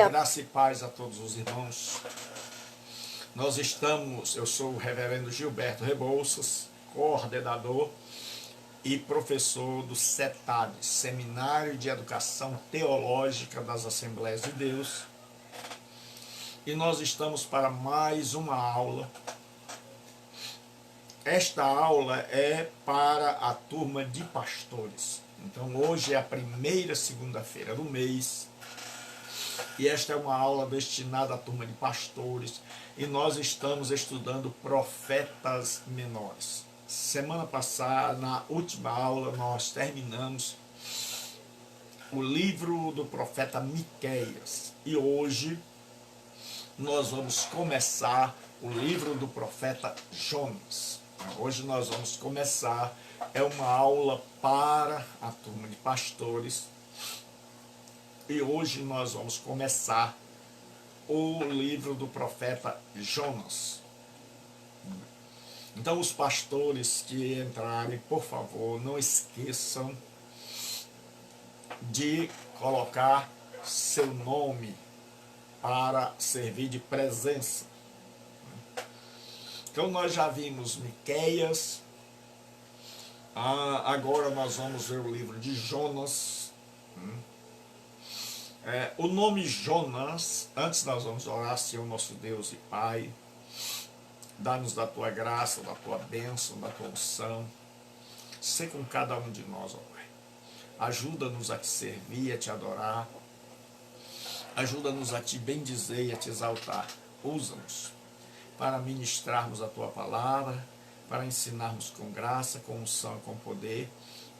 Graça e paz a todos os irmãos. Eu sou o reverendo Gilberto Rebouças, coordenador e professor do SETAD, Seminário de Educação Teológica das Assembleias de Deus. E nós estamos para mais uma aula. Esta aula é para a turma de pastores. Então hoje é a primeira segunda-feira do mês. E esta é uma aula destinada à turma de pastores. E nós estamos estudando profetas menores. Semana passada, na última aula, nós terminamos o livro do profeta Miqueias. E hoje nós vamos começar o livro do profeta Jonas. Hoje nós vamos começar, é uma aula para a turma de pastores. E hoje nós vamos começar o livro do profeta Jonas. Então os pastores que entrarem, por favor, não esqueçam de colocar seu nome para servir de presença. Então nós já vimos Miqueias, agora nós vamos ver o livro de Jonas. O nome Jonas, antes nós vamos orar, Senhor nosso Deus e Pai, dá-nos da Tua graça, da Tua bênção, da Tua unção, ser com cada um de nós, ó Pai. Ajuda-nos a Te servir, a Te adorar, ajuda-nos a Te bendizer e a Te exaltar. Usa-nos para ministrarmos a Tua palavra, para ensinarmos com graça, com unção e com poder,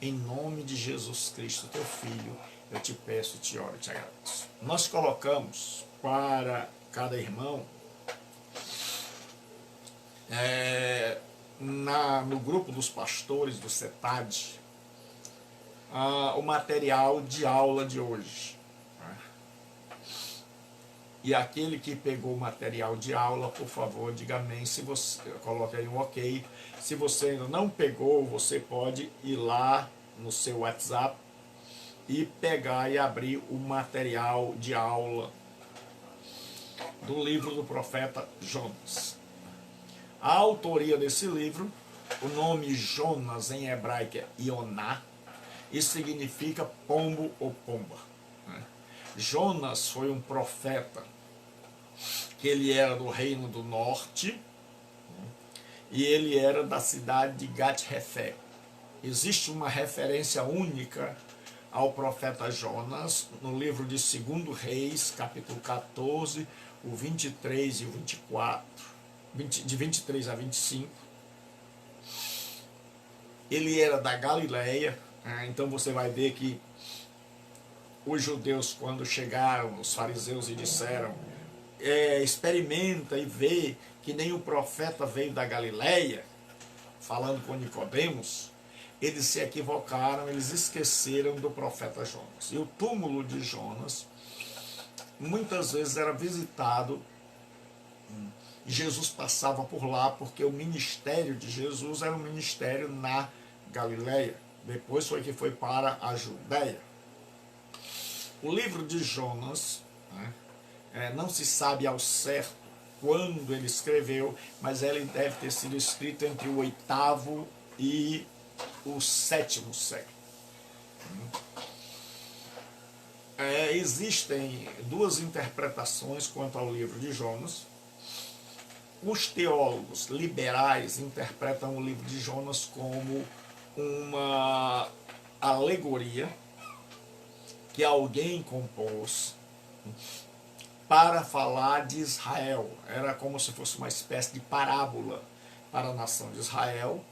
em nome de Jesus Cristo, Teu Filho. Eu te peço, te oro e te agradeço. Nós colocamos para cada irmão no grupo dos pastores do CETAD, o material de aula de hoje. E aquele que pegou o material de aula, por favor, diga amém. Se você coloca aí um ok. Se você ainda não pegou, você pode ir lá no seu WhatsApp e pegar e abrir o material de aula do livro do profeta Jonas. A autoria desse livro, o nome Jonas em hebraico é Ioná, e significa pombo ou pomba. Jonas foi um profeta que ele era do reino do norte e ele era da cidade de Gat-Hefer. Existe uma referência única ao profeta Jonas no livro de 2 Reis, capítulo 14, o 23 e o 24, de 23 a 25. Ele era da Galileia, então você vai ver que os judeus, quando chegaram, os fariseus, e disseram, experimenta e vê que nem o profeta veio da Galileia, falando com Nicodemos, eles se equivocaram, eles esqueceram do profeta Jonas. E o túmulo de Jonas, muitas vezes era visitado, e Jesus passava por lá, porque o ministério de Jesus era um ministério na Galileia. Depois foi para a Judéia. O livro de Jonas, não se sabe ao certo quando ele escreveu, mas ele deve ter sido escrito entre o 8º e o 7º século. Existem duas interpretações quanto ao livro de Jonas. Os teólogos liberais interpretam o livro de Jonas como uma alegoria que alguém compôs para falar de Israel. Era como se fosse uma espécie de parábola para a nação de Israel.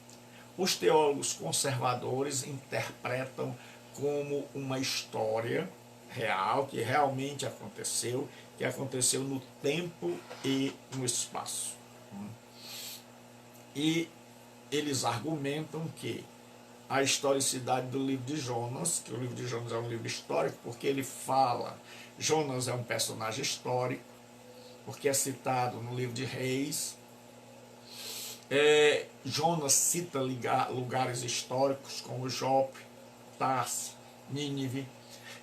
Os teólogos conservadores interpretam como uma história real, que realmente aconteceu, que aconteceu no tempo e no espaço. E eles argumentam que a historicidade do livro de Jonas, que o livro de Jonas é um livro histórico, porque ele fala, Jonas é um personagem histórico, porque é citado no livro de Reis. Jonas cita lugares históricos como Jope, Tarse, Nínive,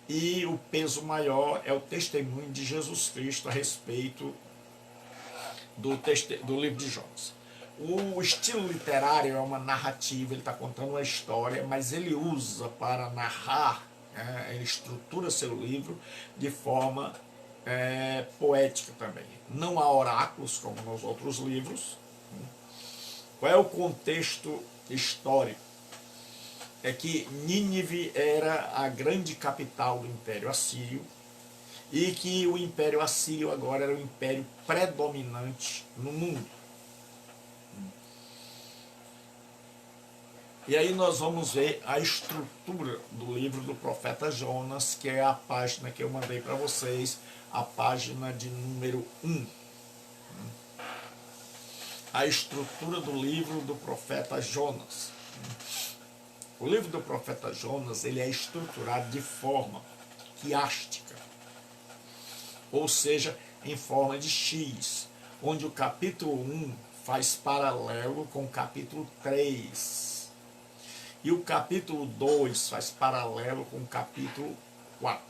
e o peso maior é o testemunho de Jesus Cristo a respeito do livro de Jonas. O estilo literário é uma narrativa, ele está contando uma história, mas ele usa para narrar, ele estrutura seu livro de forma poética também. Não há oráculos como nos outros livros. Qual é o contexto histórico? É que Nínive era a grande capital do Império Assírio e que o Império Assírio agora era o império predominante no mundo. E aí nós vamos ver a estrutura do livro do profeta Jonas, que é a página que eu mandei para vocês, a página de número 1. A estrutura do livro do profeta Jonas. O livro do profeta Jonas, ele é estruturado de forma quiástica, ou seja, em forma de X, onde o capítulo 1 faz paralelo com o capítulo 3. E o capítulo 2 faz paralelo com o capítulo 4.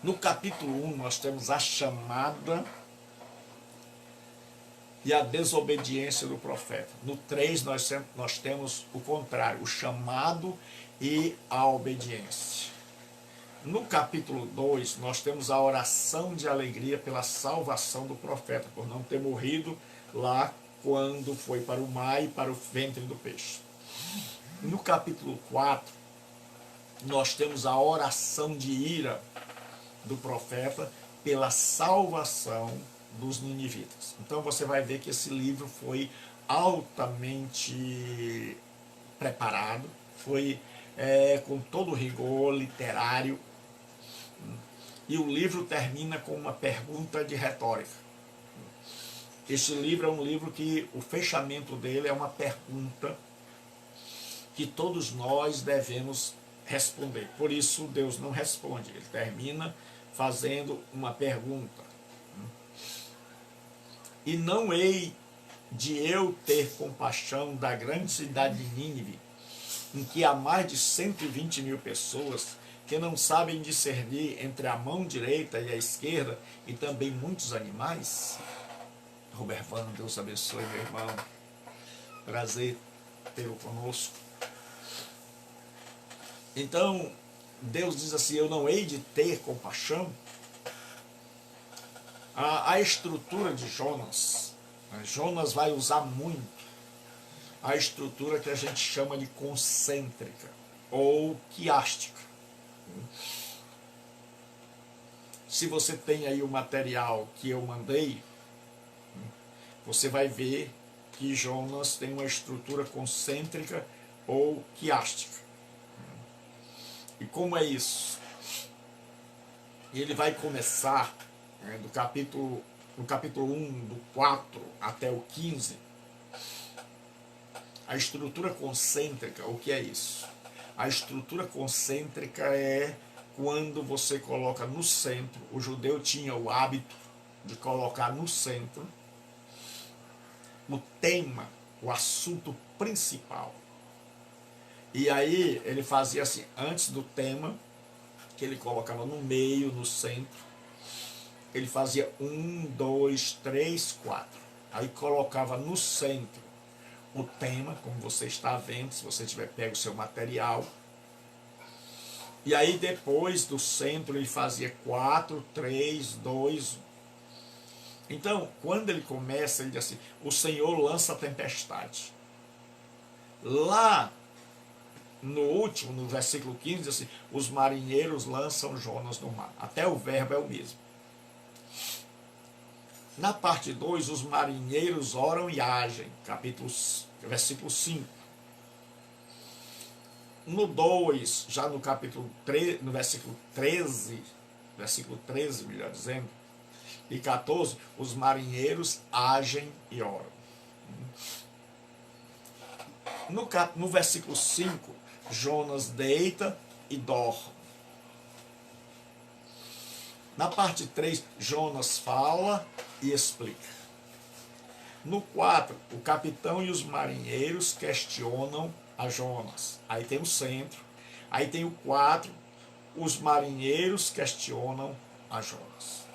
No capítulo 1 nós temos a chamada e a desobediência do profeta. No 3 nós temos o contrário, o chamado e a obediência. No capítulo 2 nós temos a oração de alegria pela salvação do profeta, por não ter morrido lá quando foi para o mar e para o ventre do peixe. No capítulo 4 nós temos a oração de ira do profeta pela salvação dos ninivitas. Então você vai ver que esse livro foi altamente preparado, foi com todo o rigor literário, e o livro termina com uma pergunta de retórica. Este livro é um livro que o fechamento dele é uma pergunta que todos nós devemos responder. Por isso Deus não responde, ele termina fazendo uma pergunta. E não hei de eu ter compaixão da grande cidade de Nínive, em que há mais de 120 mil pessoas que não sabem discernir entre a mão direita e a esquerda, e também muitos animais? Robervano, Deus abençoe, meu irmão. Prazer tê-lo conosco. Então, Deus diz assim, eu não hei de ter compaixão. A estrutura de Jonas, Jonas vai usar muito a estrutura que a gente chama de concêntrica ou quiástica. Se você tem aí o material que eu mandei, você vai ver que Jonas tem uma estrutura concêntrica ou quiástica. E como é isso? Ele vai começar do capítulo 1, do 4 até o 15. A estrutura concêntrica, o que é isso? A estrutura concêntrica é quando você coloca no centro, o judeu tinha o hábito de colocar no centro o tema, o assunto principal. E aí ele fazia assim, antes do tema, que ele colocava no meio, no centro, ele fazia 1, 2, 3, 4. Aí colocava no centro o tema, como você está vendo, se você tiver pego o seu material. E aí depois do centro ele fazia 4, 3, 2, 1. Então, quando ele começa, ele diz assim, o Senhor lança a tempestade. Lá no último, no versículo 15, diz assim, os marinheiros lançam Jonas no mar. Até o verbo é o mesmo. Na parte 2, os marinheiros oram e agem, versículo 5. No 2, já no capítulo 3, no versículo 13, melhor dizendo, e 14, os marinheiros agem e oram. No versículo 5, Jonas deita e dorme. Na parte 3, Jonas fala e explica. No 4, o capitão e os marinheiros questionam a Jonas. Aí tem o centro. Aí tem o 4, os marinheiros questionam a Jonas.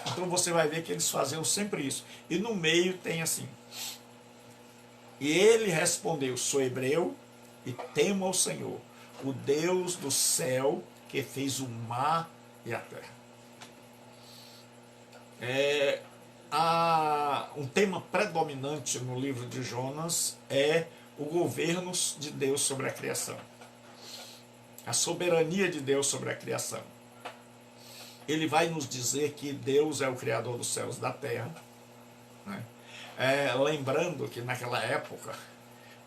Então você vai ver que eles faziam sempre isso. E no meio tem assim. E ele respondeu, sou hebreu e temo ao Senhor, o Deus do céu que fez o mar e a terra. Um tema predominante no livro de Jonas é o governo de Deus sobre a criação. A soberania de Deus sobre a criação. Ele vai nos dizer que Deus é o Criador dos céus e da terra. Né? Lembrando que naquela época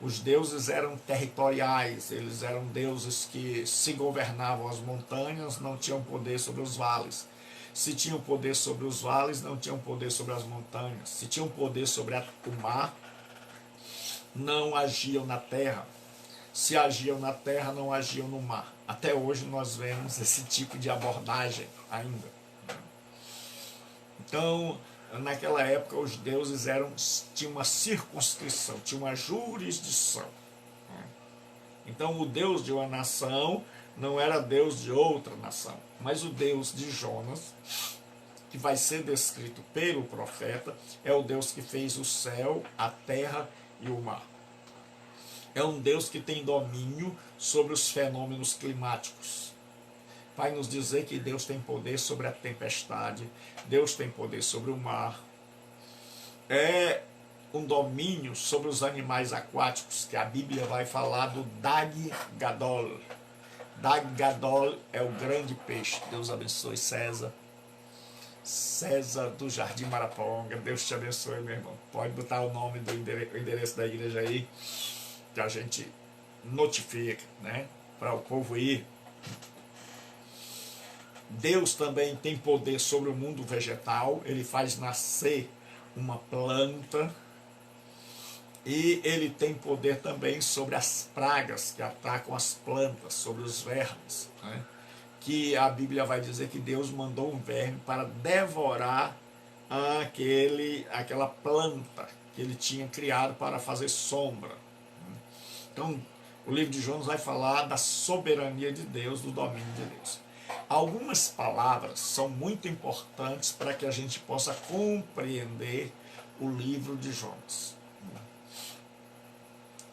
os deuses eram territoriais, eles eram deuses que se governavam as montanhas, não tinham poder sobre os vales. Se tinham poder sobre os vales, não tinham poder sobre as montanhas. Se tinham poder sobre o mar, não agiam na terra. Se agiam na terra, não agiam no mar. Até hoje nós vemos esse tipo de abordagem ainda. Então, naquela época, os deuses tinham uma circunscrição, tinham uma jurisdição. Então, o Deus de uma nação não era Deus de outra nação, mas o Deus de Jonas, que vai ser descrito pelo profeta, é o Deus que fez o céu, a terra e o mar. É um Deus que tem domínio sobre os fenômenos climáticos. Vai nos dizer que Deus tem poder sobre a tempestade, Deus tem poder sobre o mar. É um domínio sobre os animais aquáticos, que a Bíblia vai falar do Dag Gadol. Dag Gadol é o grande peixe. Deus abençoe César. César do Jardim Maraponga. Deus te abençoe, meu irmão. Pode botar o nome do endereço da igreja aí, que a gente notifica, né? Para o povo ir. Deus também tem poder sobre o mundo vegetal. Ele faz nascer uma planta, e ele tem poder também sobre as pragas que atacam as plantas, sobre os vermes, né? Que a Bíblia vai dizer que Deus mandou um verme para devorar aquela planta que ele tinha criado para fazer sombra. Então, o livro de Jonas vai falar da soberania de Deus, do domínio de Deus. Algumas palavras são muito importantes para que a gente possa compreender o livro de Jonas.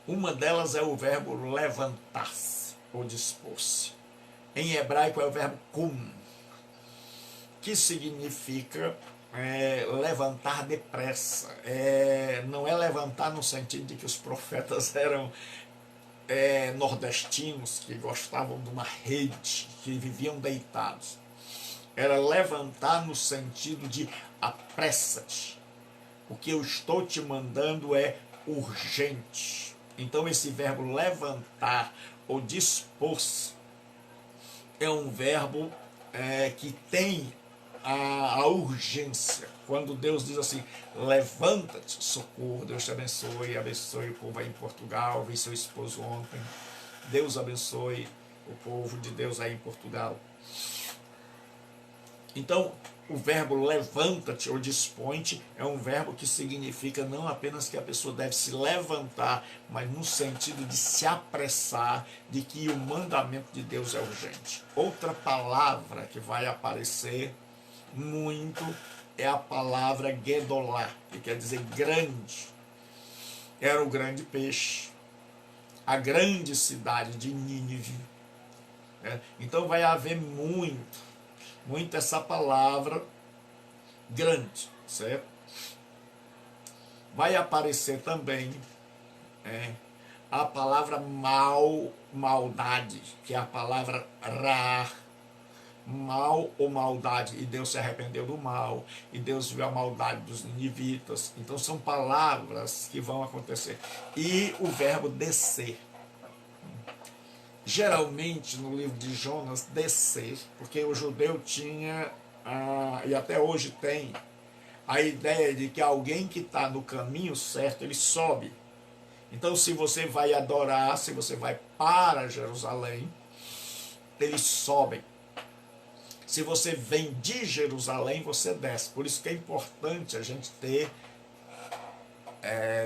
Uma delas é o verbo levantar-se ou dispor-se. Em hebraico é o verbo kum, que significa levantar depressa. Não é levantar no sentido de que os profetas eram nordestinos que gostavam de uma rede, que viviam deitados. Era levantar no sentido de apressa-te. O que eu estou te mandando é urgente. Então esse verbo levantar ou dispor-se é um verbo que tem a urgência. Quando Deus diz assim, levanta-te, socorro, Deus te abençoe, abençoe o povo aí em Portugal, vi seu esposo ontem, Deus abençoe o povo de Deus aí em Portugal. Então, o verbo levanta-te ou dispõe-te é um verbo que significa não apenas que a pessoa deve se levantar, mas no sentido de se apressar, de que o mandamento de Deus é urgente. Outra palavra que vai aparecer muito é a palavra Gedolá, que quer dizer grande. Era o grande peixe, a grande cidade de Nínive. Então vai haver muito essa palavra grande, certo? Vai aparecer também a palavra maldade, que é a palavra ra, mal ou maldade, e Deus se arrependeu do mal, e Deus viu a maldade dos ninivitas. Então são palavras que vão acontecer. E o verbo descer. Geralmente no livro de Jonas, descer, porque o judeu tinha, e até hoje tem, a ideia de que alguém que está no caminho certo, ele sobe. Então se você vai adorar, se você vai para Jerusalém, eles sobem. Se você vem de Jerusalém, você desce. Por isso que é importante a gente ter,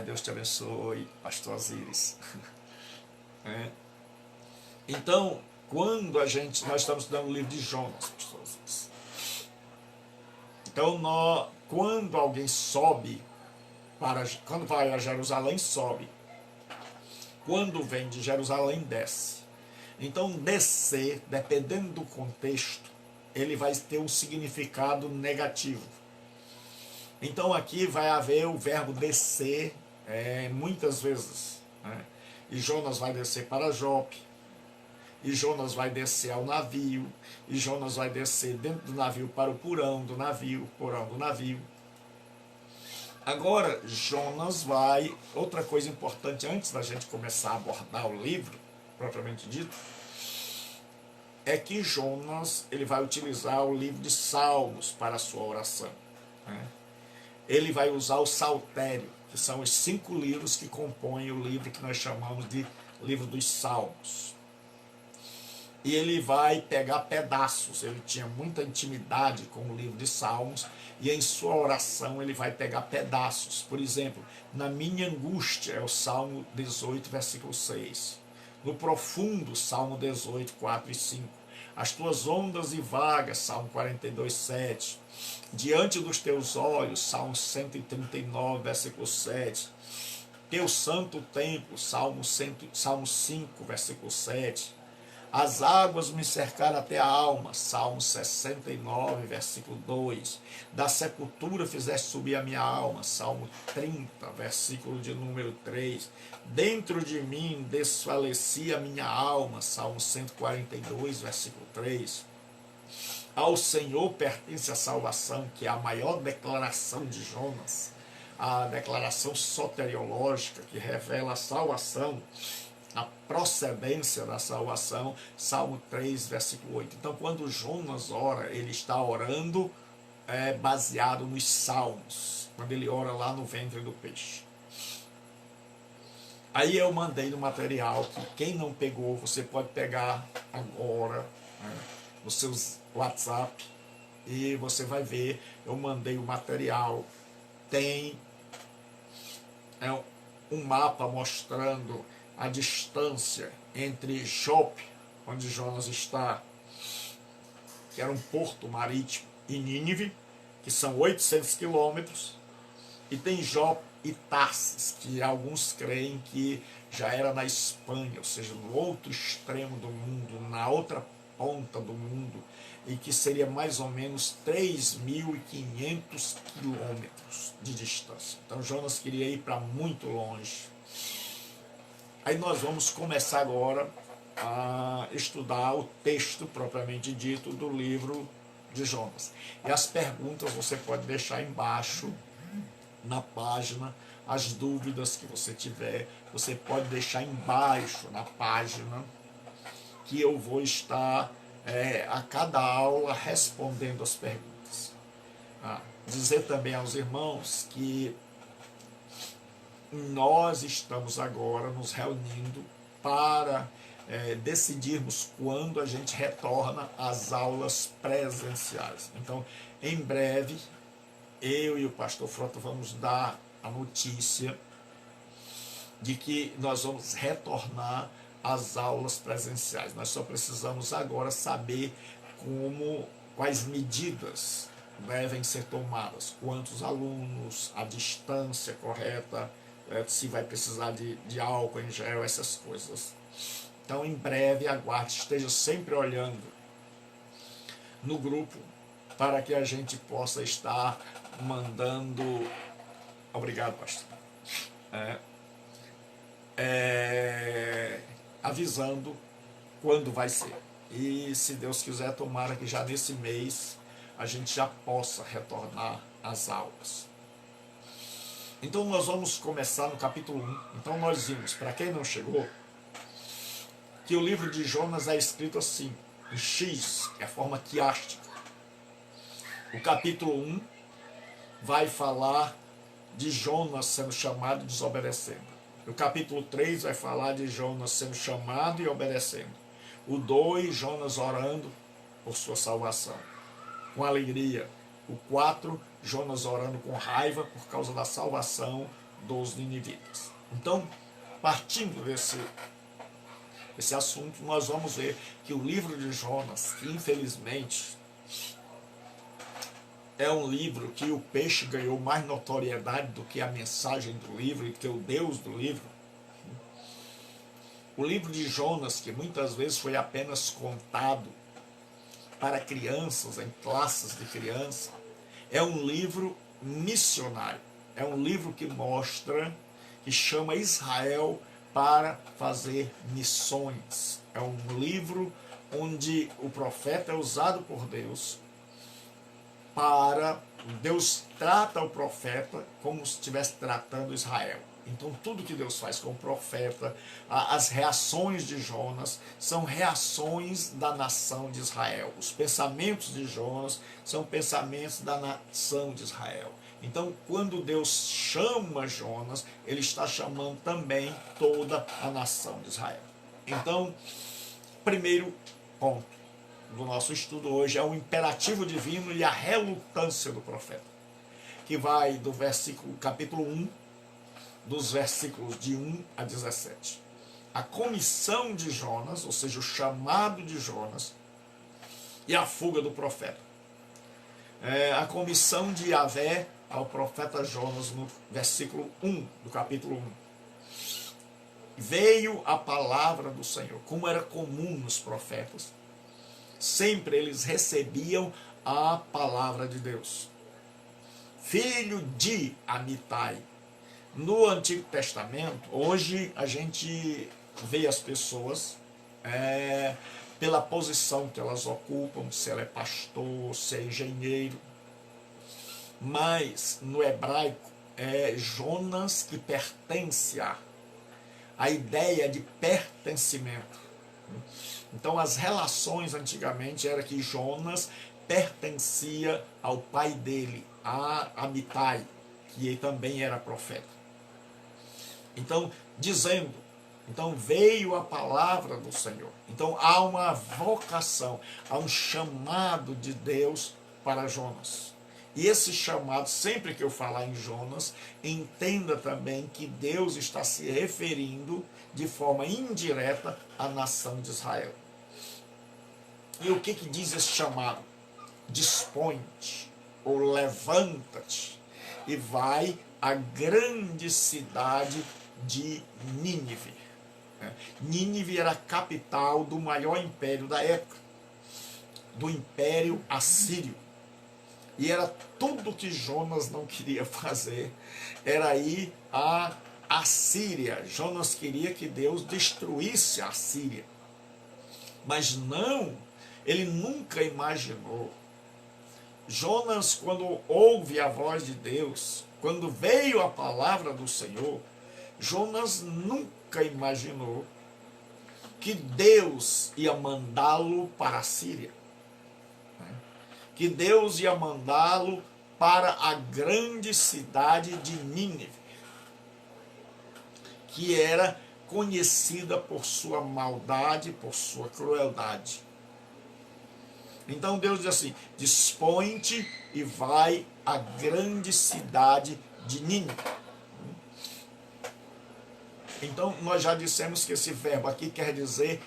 Deus te abençoe, pastor Osíris. Então, quando nós estamos estudando o livro de Jonas, pastor Osíris. Então, quando alguém sobe, quando vai a Jerusalém, sobe. Quando vem de Jerusalém, desce. Então, descer, dependendo do contexto, ele vai ter um significado negativo. Então aqui vai haver o verbo descer muitas vezes. E Jonas vai descer para Jope, e Jonas vai descer ao navio, e Jonas vai descer dentro do navio para o porão do navio. Agora Jonas vai, outra coisa importante antes da gente começar a abordar o livro, propriamente dito, é que Jonas ele vai utilizar o livro de Salmos para a sua oração. Ele vai usar o Saltério, que são os 5 livros que compõem o livro que nós chamamos de livro dos Salmos. E ele vai pegar pedaços, ele tinha muita intimidade com o livro de Salmos, e em sua oração ele vai pegar pedaços. Por exemplo, na minha angústia, é o Salmo 18, versículo 6. No profundo, Salmo 18, 4 e 5. As tuas ondas e vagas, Salmo 42, 7. Diante dos teus olhos, Salmo 139, versículo 7. Teu santo templo, Salmo 5, versículo 7. As águas me cercaram até a alma, Salmo 69, versículo 2. Da sepultura fizeste subir a minha alma, Salmo 30, versículo de número 3. Dentro de mim desfaleci a minha alma, Salmo 142, versículo 3. Ao Senhor pertence a salvação, que é a maior declaração de Jonas, a declaração soteriológica que revela a salvação, a procedência da salvação, Salmo 3, versículo 8. Então, quando Jonas ora, ele está orando baseado nos Salmos, quando ele ora lá no ventre do peixe. Aí eu mandei no material, que quem não pegou, você pode pegar agora, né, nos seus WhatsApp, e você vai ver, eu mandei o material, tem um mapa mostrando a distância entre Jope, onde Jonas está, que era um porto marítimo, e Nínive, que são 800 quilômetros, e tem Jope e Tarsis, que alguns creem que já era na Espanha, ou seja, no outro extremo do mundo, na outra ponta do mundo, e que seria mais ou menos 3.500 quilômetros de distância. Então Jonas queria ir para muito longe. Aí nós vamos começar agora a estudar o texto propriamente dito do livro de Jonas. E as perguntas você pode deixar embaixo na página, as dúvidas que você tiver, você pode deixar embaixo na página, que eu vou estar a cada aula respondendo as perguntas. Dizer também aos irmãos que nós estamos agora nos reunindo para decidirmos quando a gente retorna às aulas presenciais. Então, em breve, eu e o pastor Frota vamos dar a notícia de que nós vamos retornar às aulas presenciais. Nós só precisamos agora saber quais medidas devem ser tomadas, quantos alunos, a distância correta, se vai precisar de álcool em gel, essas coisas. Então, em breve, aguarde, esteja sempre olhando no grupo para que a gente possa estar mandando. Obrigado, pastor. Avisando quando vai ser. E se Deus quiser, tomara que já nesse mês a gente já possa retornar às aulas. Então nós vamos começar no capítulo 1. Então nós vimos, para quem não chegou, que o livro de Jonas é escrito assim, em X, que é a forma quiástica. O capítulo 1 vai falar de Jonas sendo chamado e desobedecendo. O capítulo 3 vai falar de Jonas sendo chamado e obedecendo. O 2, Jonas orando por sua salvação, com alegria. O 4, Jonas orando com raiva por causa da salvação dos ninivitas. Então, partindo desse assunto, nós vamos ver que o livro de Jonas, que infelizmente é um livro que o peixe ganhou mais notoriedade do que a mensagem do livro e que o Deus do livro. O livro de Jonas, que muitas vezes foi apenas contado para crianças, em classes de criança, é um livro missionário. É um livro que mostra, que chama Israel para fazer missões. É um livro onde o profeta é usado por Deus para... Deus trata o profeta como se estivesse tratando Israel. Então tudo que Deus faz com o profeta, as reações de Jonas são reações da nação de Israel. Os pensamentos de Jonas são pensamentos da nação de Israel. Então quando Deus chama Jonas, ele está chamando também toda a nação de Israel. Então, primeiro ponto do nosso estudo hoje é o imperativo divino e a relutância do profeta, que vai do capítulo 1, dos versículos de 1 a 17. A comissão de Jonas, ou seja, o chamado de Jonas, e a fuga do profeta. A comissão de Yahvé ao profeta Jonas, no versículo 1 do capítulo 1. Veio a palavra do Senhor, como era comum nos profetas. Sempre eles recebiam a palavra de Deus. Filho de Amitai. No Antigo Testamento, hoje a gente vê as pessoas pela posição que elas ocupam, se ela é pastor, se é engenheiro. Mas no hebraico é Jonas que pertence a ideia de pertencimento. Então as relações antigamente era que Jonas pertencia ao pai dele, a Amitai, que também era profeta. Então, dizendo, então veio a palavra do Senhor. Então há uma vocação, há um chamado de Deus para Jonas. E esse chamado, sempre que eu falar em Jonas, entenda também que Deus está se referindo de forma indireta à nação de Israel. E o que diz esse chamado? Dispõe-te, ou levanta-te, e vai à grande cidade de Nínive. Nínive era a capital do maior império da época, do Império Assírio. E era tudo que Jonas não queria fazer, era ir à Assíria. Jonas queria que Deus destruísse a Assíria. Mas não, ele nunca imaginou. Jonas, quando ouve a voz de Deus, quando veio a palavra do Senhor, Jonas nunca imaginou que Deus ia mandá-lo para a Síria, que Deus ia mandá-lo para a grande cidade de Nínive, que era conhecida por sua maldade, por sua crueldade. Então Deus diz assim: dispõe-te e vai à grande cidade de Nínive. Então nós já dissemos que esse verbo aqui quer dizer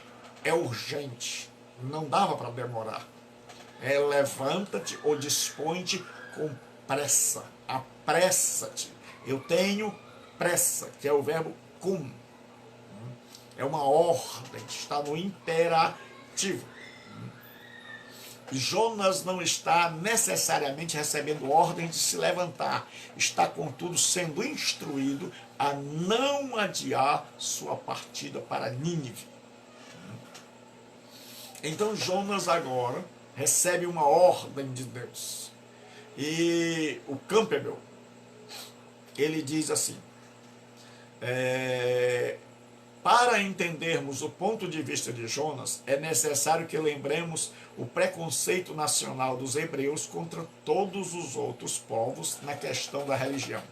é urgente, não dava para demorar. É levanta-te ou dispõe-te com pressa, apressa-te. Eu tenho pressa, que é o verbo cum. É uma ordem, está no imperativo. Jonas não está necessariamente recebendo ordem de se levantar, está contudo sendo instruído a não adiar sua partida para Nínive. Então Jonas agora recebe uma ordem de Deus. E o Campbell, ele diz assim, para entendermos o ponto de vista de Jonas, é necessário que lembremos o preconceito nacional dos hebreus contra todos os outros povos na questão da religião.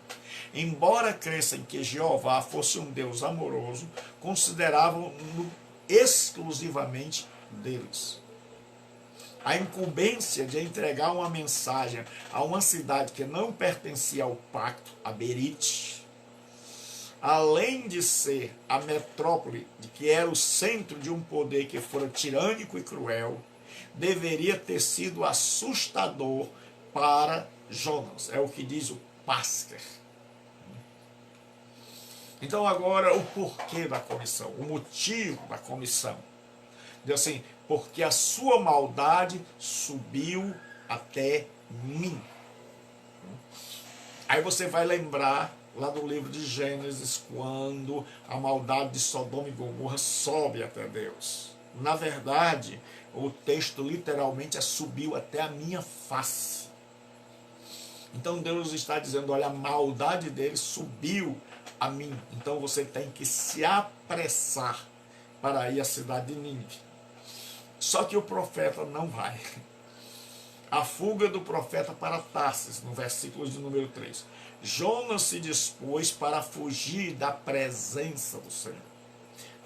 Embora crescem que Jeová fosse um Deus amoroso, consideravam-no exclusivamente deles. A incumbência de entregar uma mensagem a uma cidade que não pertencia ao pacto, a Berite, além de ser a metrópole, de que era o centro de um poder que fora tirânico e cruel, deveria ter sido assustador para Jonas. É o que diz o Pasker. Então agora o porquê da comissão, o motivo da comissão. Diz assim, porque a sua maldade subiu até mim. Aí você vai lembrar lá do livro de Gênesis, quando a maldade de Sodoma e Gomorra sobe até Deus. Na verdade, o texto literalmente é subiu até a minha face. Então Deus está dizendo, olha, a maldade deles subiu a mim. Então você tem que se apressar para ir à cidade de Nínive. Só que o profeta não vai. A fuga do profeta para Tarsis, no versículo de número 3. Jonas se dispôs para fugir da presença do Senhor,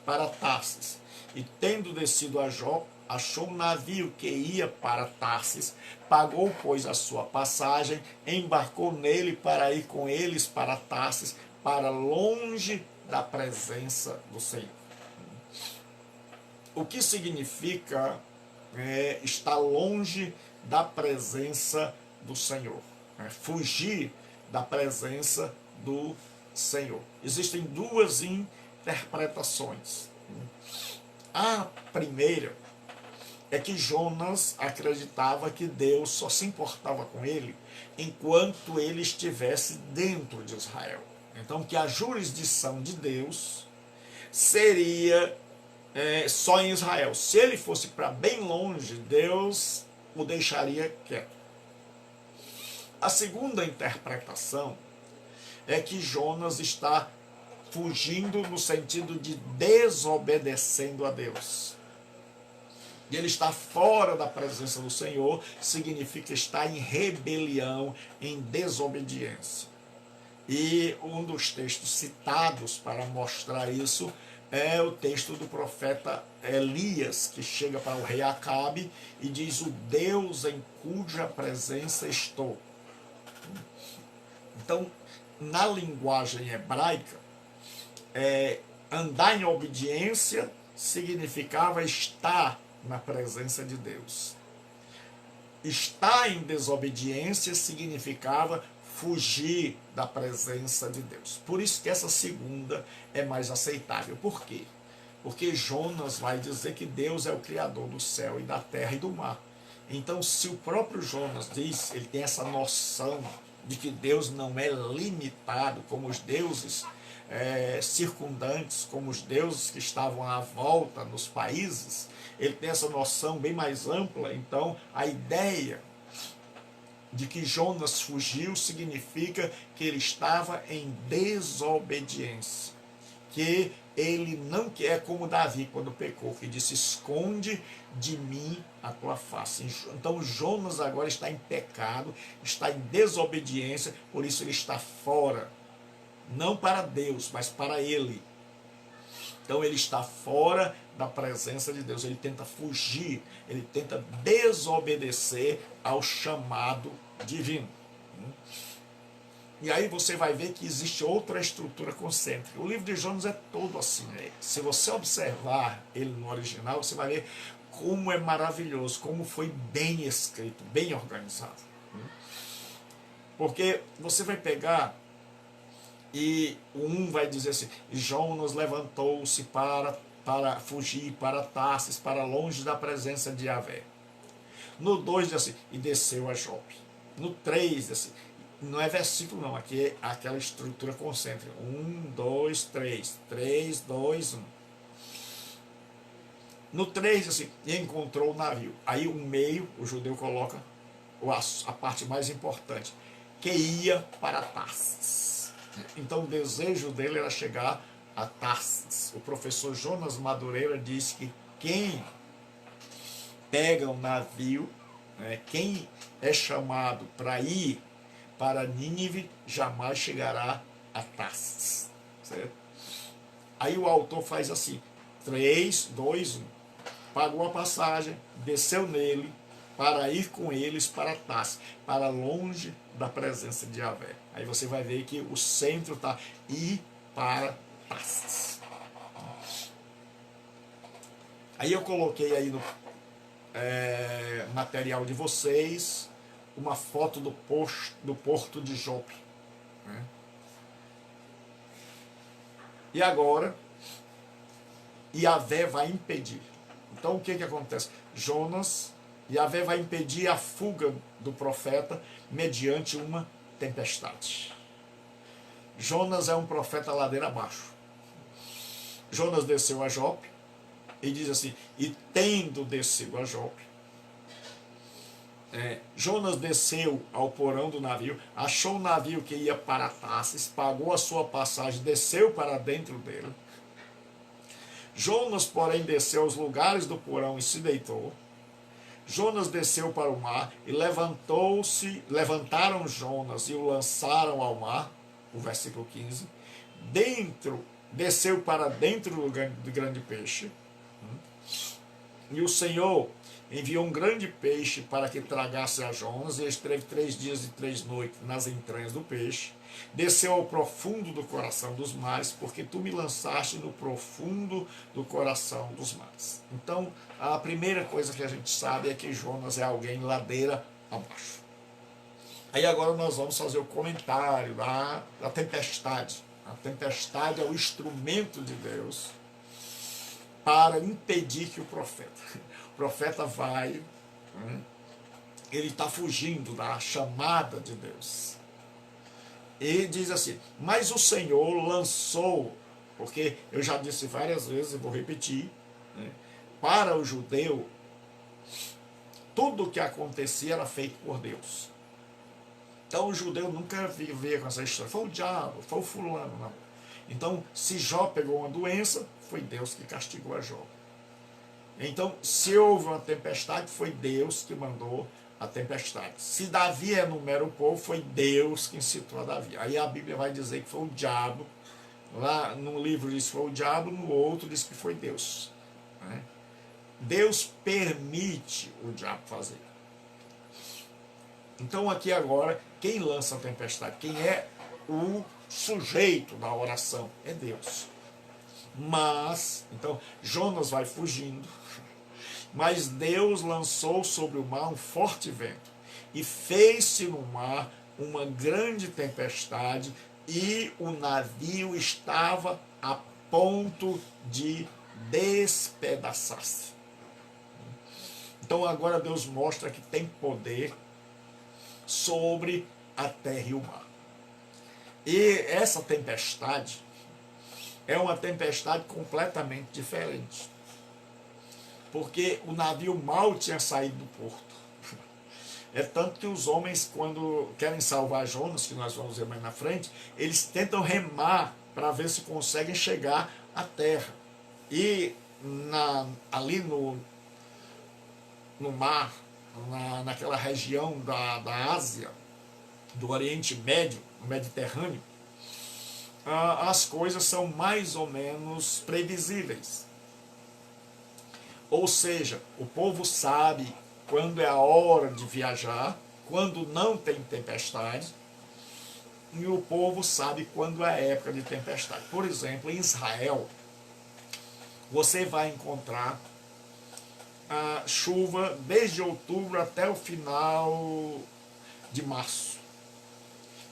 para Tarsis. E tendo descido a Jope, achou um navio que ia para Tarsis, pagou, pois, a sua passagem, embarcou nele para ir com eles para Tarsis, para longe da presença do Senhor. O que significa estar longe da presença do Senhor? Fugir da presença do Senhor. Existem duas interpretações. A primeira é que Jonas acreditava que Deus só se importava com ele enquanto ele estivesse dentro de Israel. Então, que a jurisdição de Deus seria só em Israel. Se ele fosse para bem longe, Deus o deixaria quieto. A segunda interpretação é que Jonas está fugindo no sentido de desobedecendo a Deus. E ele está fora da presença do Senhor, significa estar em rebelião, em desobediência. E um dos textos citados para mostrar isso é o texto do profeta Elias, que chega para o rei Acabe e diz: o Deus em cuja presença estou. Então, na linguagem hebraica, andar em obediência significava estar na presença de Deus. Estar em desobediência significava fugir da presença de Deus. Por isso que essa segunda é mais aceitável. Por quê? Porque Jonas vai dizer que Deus é o Criador do céu e da terra e do mar. Então, se o próprio Jonas diz, ele tem essa noção de que Deus não é limitado como os deuses circundantes, como os deuses que estavam à volta nos países, ele tem essa noção bem mais ampla. Então, a ideia de que Jonas fugiu significa que ele estava em desobediência, que ele não quer, como Davi quando pecou, que disse: esconde de mim a tua face. Então Jonas agora está em pecado, está em desobediência, por isso ele está fora, não para Deus, mas para ele. Então ele está fora da presença de Deus, ele tenta fugir, ele tenta desobedecer ao chamado divino. E aí você vai ver que existe outra estrutura concêntrica. O livro de Jonas é todo assim. Se você observar ele no original, você vai ver como é maravilhoso, como foi bem escrito, bem organizado. Porque você vai pegar e um vai dizer assim: Jonas levantou-se para fugir para Tarsis, para longe da presença de Yahvé. No 2 diz assim: e desceu a Jope. No 3 diz assim, não é versículo não, aqui é aquela estrutura concêntrica. 1, 2, 3. 3, 2, 1. No 3 diz assim: e encontrou o navio. Aí o meio, o judeu coloca a parte mais importante, que ia para Tarsis. Então o desejo dele era chegar a Tarsis. O professor Jonas Madureira diz que quem pega um navio, quem é chamado para ir para Nínive, jamais chegará a Tarsis. Certo? Aí o autor faz assim: 3, 2, 1. Pagou a passagem, desceu nele, para ir com eles para Tarsis, para longe da presença de Yahvé. Aí você vai ver que o centro está ir para Tarsis. Aí eu coloquei aí no material de vocês uma foto do porto de Jope. E agora, Yahvé vai impedir. Então o que acontece? Yahvé vai impedir a fuga do profeta mediante uma tempestade. Jonas é um profeta ladeira abaixo. Jonas desceu a Jope e diz assim: e tendo descido a Jope, Jonas desceu ao porão do navio, achou o navio que ia para Tarsis, pagou a sua passagem, desceu para dentro dele. Jonas, porém, desceu aos lugares do porão e se deitou. Jonas desceu para o mar e levantaram Jonas e o lançaram ao mar, o versículo 15. Desceu para dentro do grande peixe. E o Senhor enviou um grande peixe para que tragasse a Jonas, e esteve 3 dias e 3 noites nas entranhas do peixe. Desceu ao profundo do coração dos mares, porque tu me lançaste no profundo do coração dos mares. Então, a primeira coisa que a gente sabe é que Jonas é alguém ladeira abaixo. Aí agora nós vamos fazer o comentário da tempestade. A tempestade é o instrumento de Deus para impedir que o profeta vai, ele está fugindo da chamada de Deus. E diz assim: mas o Senhor lançou, porque eu já disse várias vezes e vou repetir, para o judeu, tudo o que acontecia era feito por Deus. Então o judeu nunca vivia com essa história: foi o diabo, foi o fulano, não. Então, se Jó pegou uma doença, foi Deus que castigou a Jó. Então, se houve uma tempestade, foi Deus que mandou a tempestade. Se Davi enumera o povo, foi Deus que incitou a Davi. Aí a Bíblia vai dizer que foi o diabo. Lá no livro diz que foi o diabo, no outro diz que foi Deus. Né? Deus permite o diabo fazer. Então aqui agora, quem lança a tempestade? Quem é o sujeito da oração? É Deus. Mas, então, Jonas vai fugindo, mas Deus lançou sobre o mar um forte vento, e fez-se no mar uma grande tempestade, e o navio estava a ponto de despedaçar-se. Então agora Deus mostra que tem poder sobre a terra e o mar. E essa tempestade é uma tempestade completamente diferente. Porque o navio mal tinha saído do porto. É tanto que os homens, quando querem salvar Jonas, que nós vamos ver mais na frente, eles tentam remar para ver se conseguem chegar à terra. E ali no mar, naquela região da Ásia, do Oriente Médio, no Mediterrâneo, as coisas são mais ou menos previsíveis. Ou seja, o povo sabe quando é a hora de viajar, quando não tem tempestade, e o povo sabe quando é a época de tempestade. Por exemplo, em Israel, você vai encontrar a chuva desde outubro até o final de março.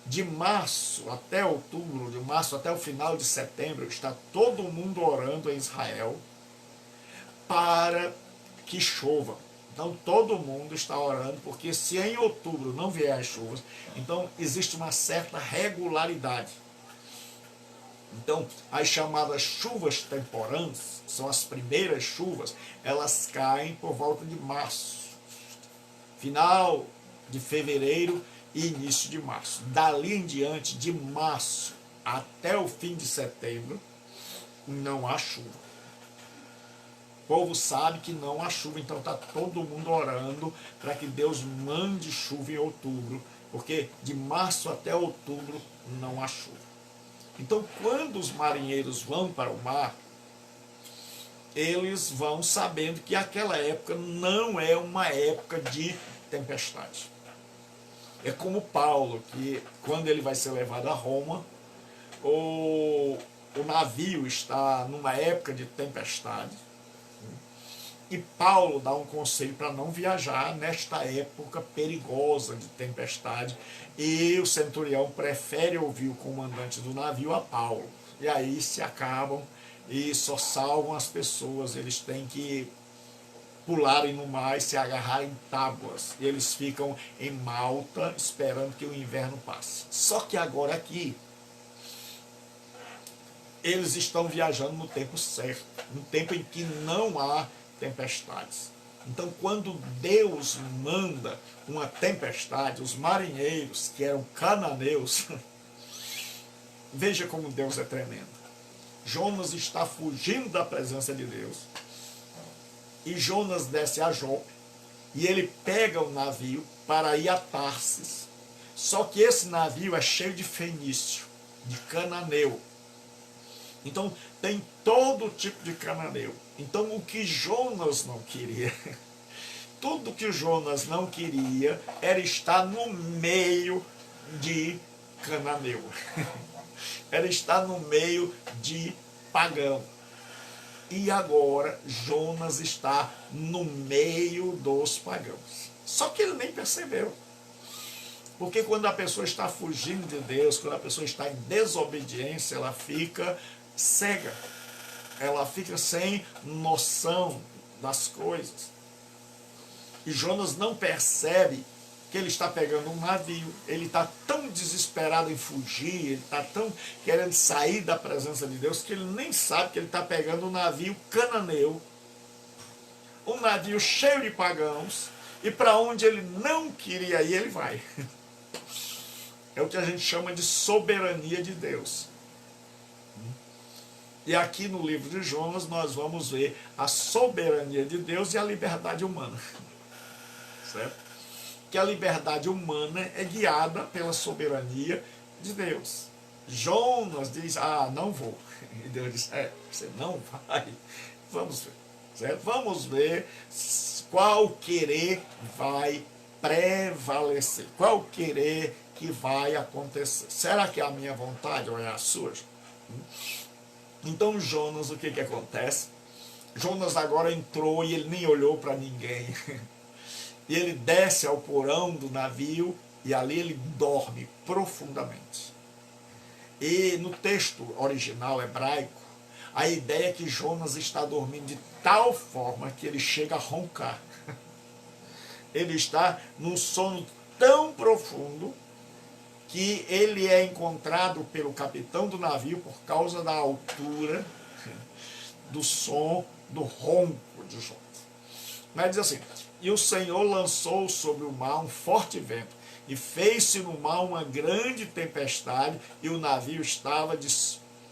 De março até outubro, de março até o final de setembro, está todo mundo orando em Israel para que chova. Então todo mundo está orando, porque se em outubro não vier as chuvas, então existe uma certa regularidade. Então as chamadas chuvas temporãs, são as primeiras chuvas, elas caem por volta de março, final de fevereiro e início de março. Dali em diante, de março até o fim de setembro, não há chuva. O povo sabe que não há chuva, então está todo mundo orando para que Deus mande chuva em outubro, porque de março até outubro não há chuva. Então, quando os marinheiros vão para o mar, eles vão sabendo que aquela época não é uma época de tempestade. É como Paulo, que quando ele vai ser levado a Roma, o navio está numa época de tempestade, e Paulo dá um conselho para não viajar nesta época perigosa de tempestade, e o centurião prefere ouvir o comandante do navio a Paulo. E aí se acabam e só salvam as pessoas, eles têm que pularem no mar e se agarrarem em tábuas. E eles ficam em Malta esperando que o inverno passe. Só que agora aqui, eles estão viajando no tempo certo, no tempo em que não há tempestades. Então, quando Deus manda uma tempestade, os marinheiros, que eram cananeus, veja como Deus é tremendo. Jonas está fugindo da presença de Deus, e Jonas desce a Jope, e ele pega o navio para ir a Tarsis. Só que esse navio é cheio de fenício, de cananeu. Então tem todo tipo de cananeu. Então o que Jonas não queria, tudo que Jonas não queria era estar no meio de cananeu. Era estar no meio de pagão. E agora Jonas está no meio dos pagãos. Só que ele nem percebeu. Porque quando a pessoa está fugindo de Deus, quando a pessoa está em desobediência, ela fica cega. Ela fica sem noção das coisas. E Jonas não percebe que ele está pegando um navio. Ele está tão desesperado em fugir, ele está tão querendo sair da presença de Deus, que ele nem sabe que ele está pegando um navio cananeu, um navio cheio de pagãos, e para onde ele não queria ir, ele vai. É o que a gente chama de soberania de Deus. E aqui no livro de Jonas nós vamos ver a soberania de Deus e a liberdade humana. Certo? Que a liberdade humana é guiada pela soberania de Deus. Jonas diz, não vou. E Deus diz, você não vai. Vamos ver. Certo? Vamos ver qual querer vai prevalecer. Qual querer que vai acontecer. Será que é a minha vontade ou é a sua? Então Jonas, o que acontece? Jonas agora entrou e ele nem olhou para ninguém. E ele desce ao porão do navio e ali ele dorme profundamente. E no texto original hebraico, a ideia é que Jonas está dormindo de tal forma que ele chega a roncar. Ele está num sono tão profundo que ele é encontrado pelo capitão do navio por causa da altura do som, do ronco de Jonas. Mas diz assim, e o Senhor lançou sobre o mar um forte vento, e fez-se no mar uma grande tempestade, e o navio estava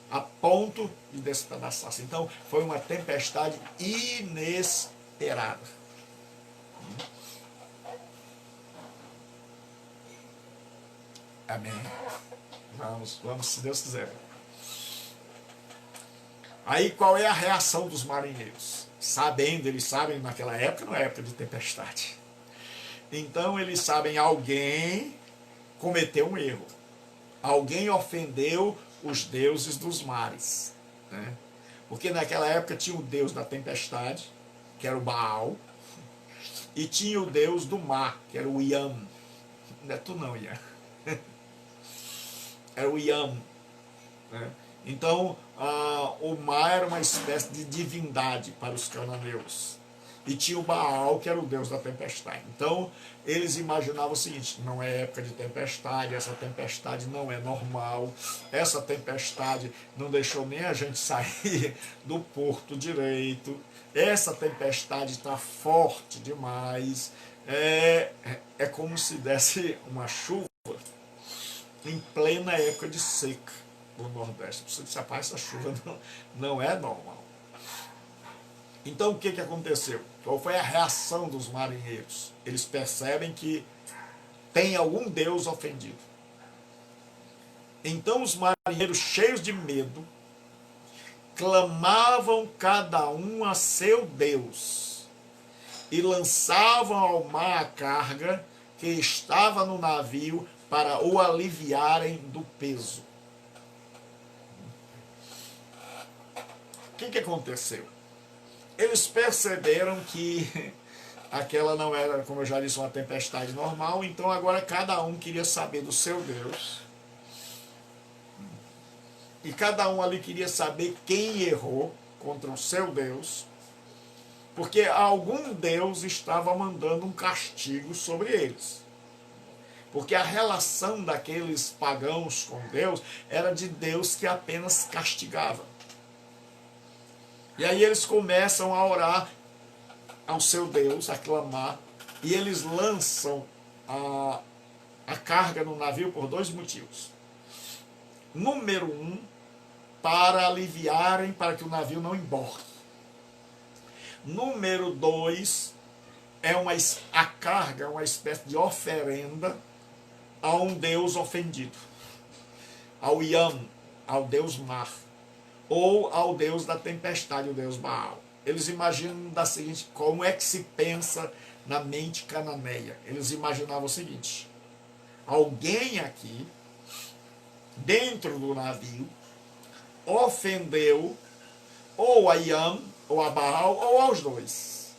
a ponto de despedaçar-se. Então, foi uma tempestade inesperada. Amém. Vamos, se Deus quiser. Aí, qual é a reação dos marinheiros? Eles sabem, naquela época, não é época de tempestade. Então, eles sabem, alguém cometeu um erro. Alguém ofendeu os deuses dos mares. Né? Porque naquela época tinha o deus da tempestade, que era o Baal, e tinha o deus do mar, que era o Iam. Não é tu não, Iam. Era o Iam. Né? Então, o mar era uma espécie de divindade para os cananeus. E tinha o Baal, que era o deus da tempestade. Então, eles imaginavam o seguinte, não é época de tempestade, essa tempestade não é normal, essa tempestade não deixou nem a gente sair do porto direito, essa tempestade está forte demais, é como se desse uma chuva em plena época de seca no Nordeste. Você disse, rapaz, essa chuva não é normal. Então o que aconteceu? Qual foi a reação dos marinheiros? Eles percebem que tem algum Deus ofendido. Então os marinheiros, cheios de medo, clamavam cada um a seu Deus e lançavam ao mar a carga que estava no navio para o aliviarem do peso. O que aconteceu? Eles perceberam que aquela não era, como eu já disse, uma tempestade normal, então agora cada um queria saber do seu Deus. E cada um ali queria saber quem errou contra o seu Deus, porque algum Deus estava mandando um castigo sobre eles. Porque a relação daqueles pagãos com Deus era de Deus que apenas castigava. E aí eles começam a orar ao seu Deus, a clamar, e eles lançam a carga no navio por dois motivos. Número 1, para aliviarem, para que o navio não emborque. Número 2, a carga é uma espécie de oferenda a um Deus ofendido, ao Iam, ao Deus Mar, ou ao Deus da tempestade, o Deus Baal. Eles imaginam da seguinte, como é que se pensa na mente cananeia? Eles imaginavam o seguinte, alguém aqui, dentro do navio, ofendeu ou a Iam, ou a Baal, ou aos dois.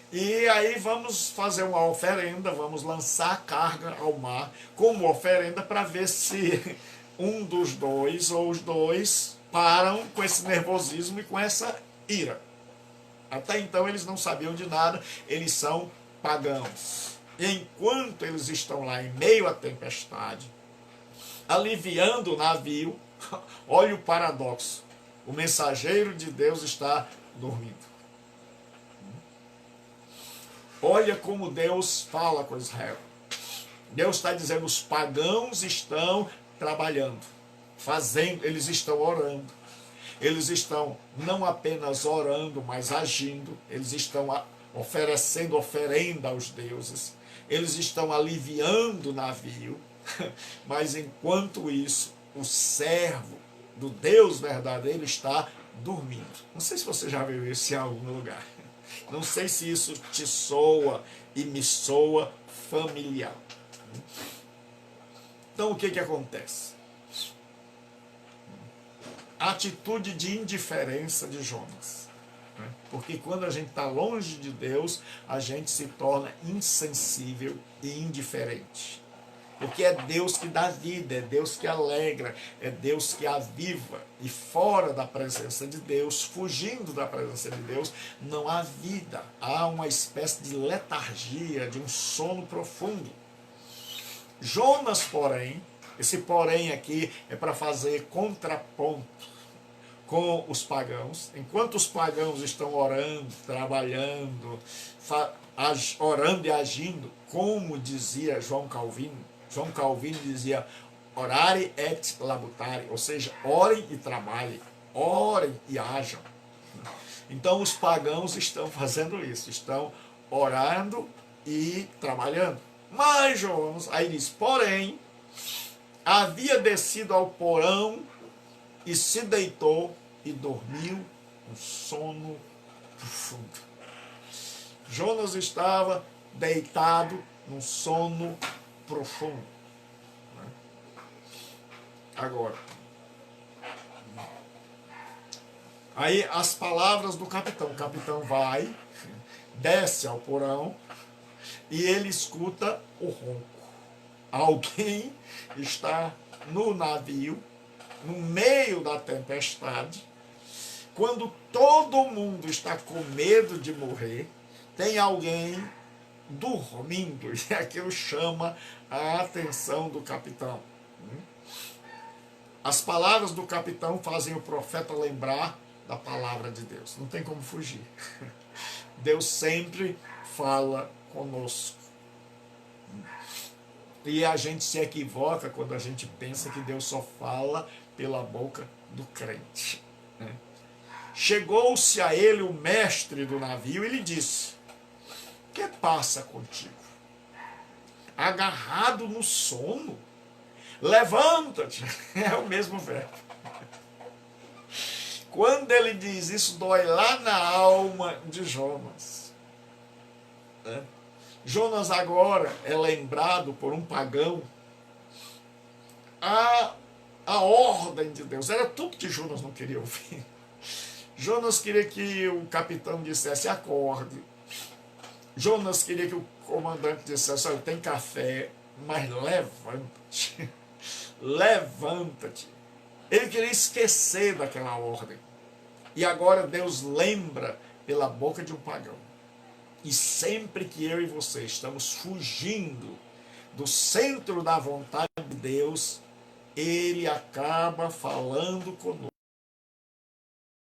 E aí vamos fazer uma oferenda, vamos lançar a carga ao mar como oferenda para ver se um dos dois ou os dois param com esse nervosismo e com essa ira. Até então eles não sabiam de nada, eles são pagãos. E enquanto eles estão lá em meio à tempestade, aliviando o navio, olha o paradoxo, o mensageiro de Deus está dormindo. Olha como Deus fala com Israel. Deus está dizendo, os pagãos estão trabalhando, fazendo, eles estão orando. eles estão não apenas orando, mas agindo, eles estão oferecendo oferenda aos deuses, eles estão aliviando o navio, mas enquanto isso, o servo do Deus verdadeiro está dormindo. Não sei se você já viu isso em algum lugar. Não sei se isso te soa e me soa familiar. Então o que acontece? A atitude de indiferença de Jonas. Porque quando a gente está longe de Deus, a gente se torna insensível e indiferente. Porque é Deus que dá vida, é Deus que alegra, é Deus que aviva. E fora da presença de Deus, fugindo da presença de Deus, não há vida. Há uma espécie de letargia, de um sono profundo. Jonas, porém, esse porém aqui é para fazer contraponto com os pagãos. Enquanto os pagãos estão orando, trabalhando, orando e agindo, como dizia João Calvino dizia, orare et labutare, ou seja, orem e trabalhem, orem e hajam. Então os pagãos estão fazendo isso, estão orando e trabalhando. Mas Jonas, aí diz, porém, havia descido ao porão e se deitou e dormiu um sono profundo. Jonas estava deitado num sono profundo. Agora, aí as palavras do capitão. O capitão vai, desce ao porão e ele escuta o ronco. Alguém está no navio, no meio da tempestade, quando todo mundo está com medo de morrer, tem alguém dormindo, e aquilo chama a atenção do capitão. As palavras do capitão fazem o profeta lembrar da palavra de Deus. Não tem como fugir. Deus sempre fala conosco. E a gente se equivoca quando a gente pensa que Deus só fala pela boca do crente. Chegou-se a ele o mestre do navio e lhe disse, que passa contigo? Agarrado no sono? Levanta-te. É o mesmo verbo. Quando ele diz isso, dói lá na alma de Jonas. Jonas agora é lembrado por um pagão a ordem de Deus. Era tudo que Jonas não queria ouvir. Jonas queria que o capitão dissesse, acorde. Jonas queria que o comandante dissesse, olha, tem café, mas levanta-te. Levanta-te. Ele queria esquecer daquela ordem. E agora Deus lembra pela boca de um pagão. E sempre que eu e você estamos fugindo do centro da vontade de Deus, Ele acaba falando conosco,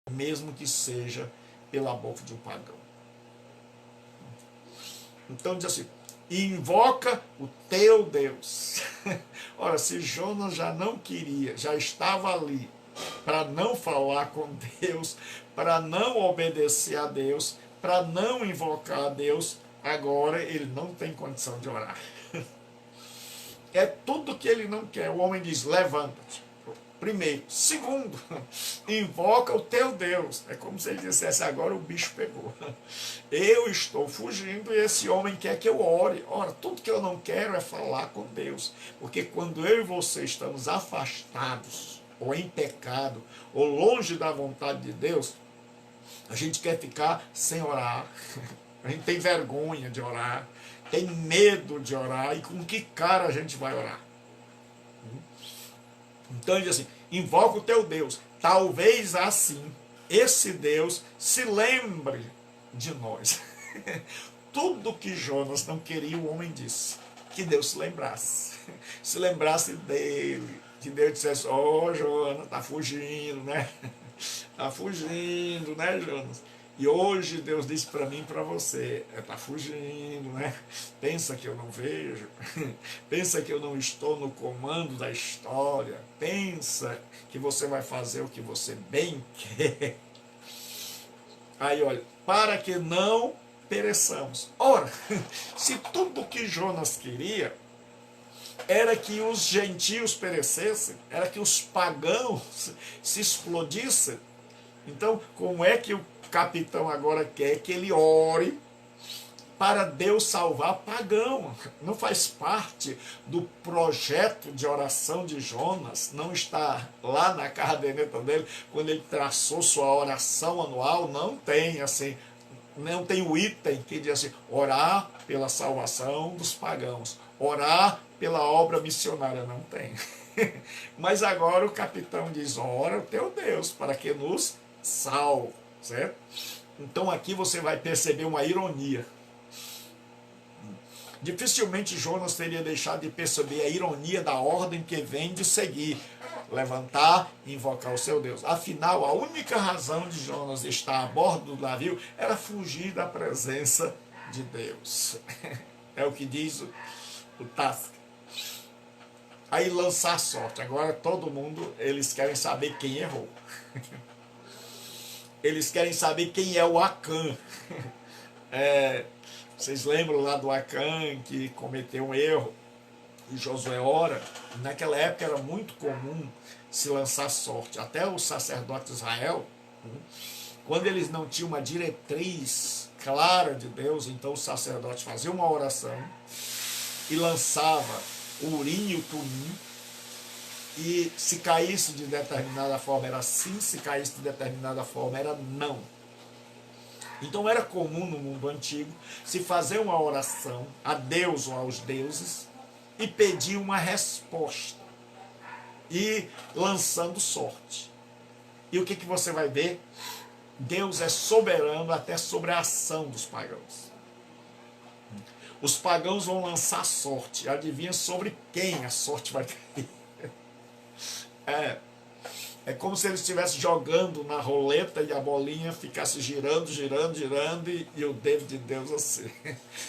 mesmo que seja pela boca de um pagão. Então diz assim, invoca o teu Deus. Ora, se Jonas já não queria, já estava ali para não falar com Deus, para não obedecer a Deus, para não invocar a Deus, agora ele não tem condição de orar. É tudo que ele não quer. O homem diz, levanta-te. Primeiro. Segundo, invoca o teu Deus. É como se ele dissesse, agora o bicho pegou. Eu estou fugindo e esse homem quer que eu ore. Ora, tudo que eu não quero é falar com Deus. Porque quando eu e você estamos afastados, ou em pecado, ou longe da vontade de Deus, a gente quer ficar sem orar. A gente tem vergonha de orar, tem medo de orar, e com que cara a gente vai orar? Então ele diz assim, invoca o teu Deus. Talvez assim, esse Deus se lembre de nós. Tudo que Jonas não queria, o homem disse. Que Deus se lembrasse. Se lembrasse dele. Que Deus dissesse, Jonas, tá fugindo, né? Tá fugindo, né, Jonas? E hoje Deus disse para mim e para você, está fugindo, né? Pensa que eu não vejo, pensa que eu não estou no comando da história, pensa que você vai fazer o que você bem quer. Aí olha, para que não pereçamos. Ora, se tudo que Jonas queria era que os gentios perecessem, era que os pagãos se explodissem, então como é que o capitão agora quer que ele ore para Deus salvar pagão? Não faz parte do projeto de oração de Jonas, não está lá na caderneta dele, quando ele traçou sua oração anual, não tem assim, não tem o item que diz assim, orar pela salvação dos pagãos, orar pela obra missionária, não tem. Mas agora o capitão diz, ora o teu Deus, para que nos salve, certo? Então aqui você vai perceber uma ironia. Dificilmente Jonas teria deixado de perceber a ironia da ordem que vem de seguir, levantar e invocar o seu Deus. Afinal, a única razão de Jonas estar a bordo do navio era fugir da presença de Deus. É o que diz o Task. Aí lançar sorte. Agora todo mundo, eles querem saber quem errou. Eles querem saber quem é o Acã. Vocês lembram lá do Acã que cometeu um erro e Josué ora? Naquela época era muito comum se lançar sorte. Até o sacerdote de Israel, quando eles não tinham uma diretriz clara de Deus, então o sacerdote fazia uma oração e lançava o urim e o tumim, e se caísse de determinada forma era sim, se caísse de determinada forma era não. Então era comum no mundo antigo se fazer uma oração a Deus ou aos deuses e pedir uma resposta, e lançando sorte. E o que você vai ver? Deus é soberano até sobre a ação dos pagãos. Os pagãos vão lançar sorte. Adivinha sobre quem a sorte vai cair? É como se eles estivessem jogando na roleta e a bolinha ficasse girando, girando, girando e o dedo de Deus assim.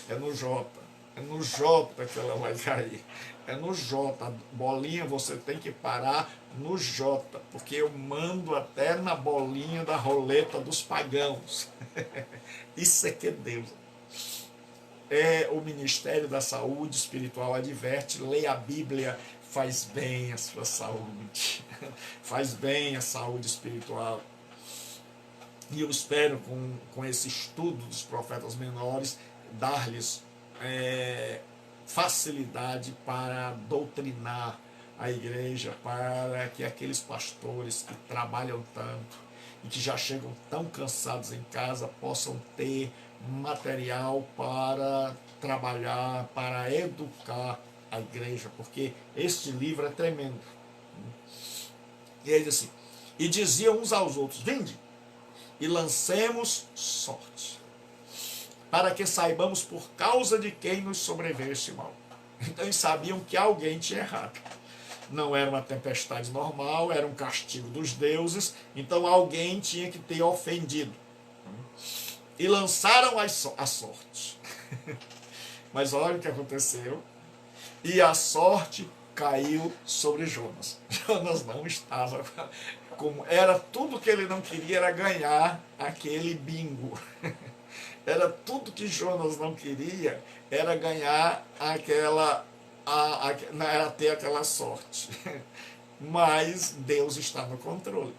É no J. É no J que ela vai cair. É no J. A bolinha você tem que parar no J, porque eu mando até na bolinha da roleta dos pagãos. Isso é que é Deus. O Ministério da Saúde Espiritual adverte, leia a Bíblia, faz bem a sua saúde, faz bem a saúde espiritual. E eu espero, com esse estudo dos profetas menores, dar-lhes facilidade para doutrinar a igreja, para que aqueles pastores que trabalham tanto e que já chegam tão cansados em casa possam ter material para trabalhar, para educar a igreja, porque este livro é tremendo. E ele diz assim, e diziam uns aos outros, vinde e lancemos sorte, para que saibamos por causa de quem nos sobreveio este mal. Então eles sabiam que alguém tinha errado. Não era uma tempestade normal, era um castigo dos deuses, então alguém tinha que ter ofendido. E lançaram a sorte. Mas olha o que aconteceu. E a sorte caiu sobre Jonas. Jonas não estava como... Era tudo que ele não queria, era ganhar aquele bingo. Era tudo que Jonas não queria, era ganhar era ter aquela sorte. Mas Deus está no controle.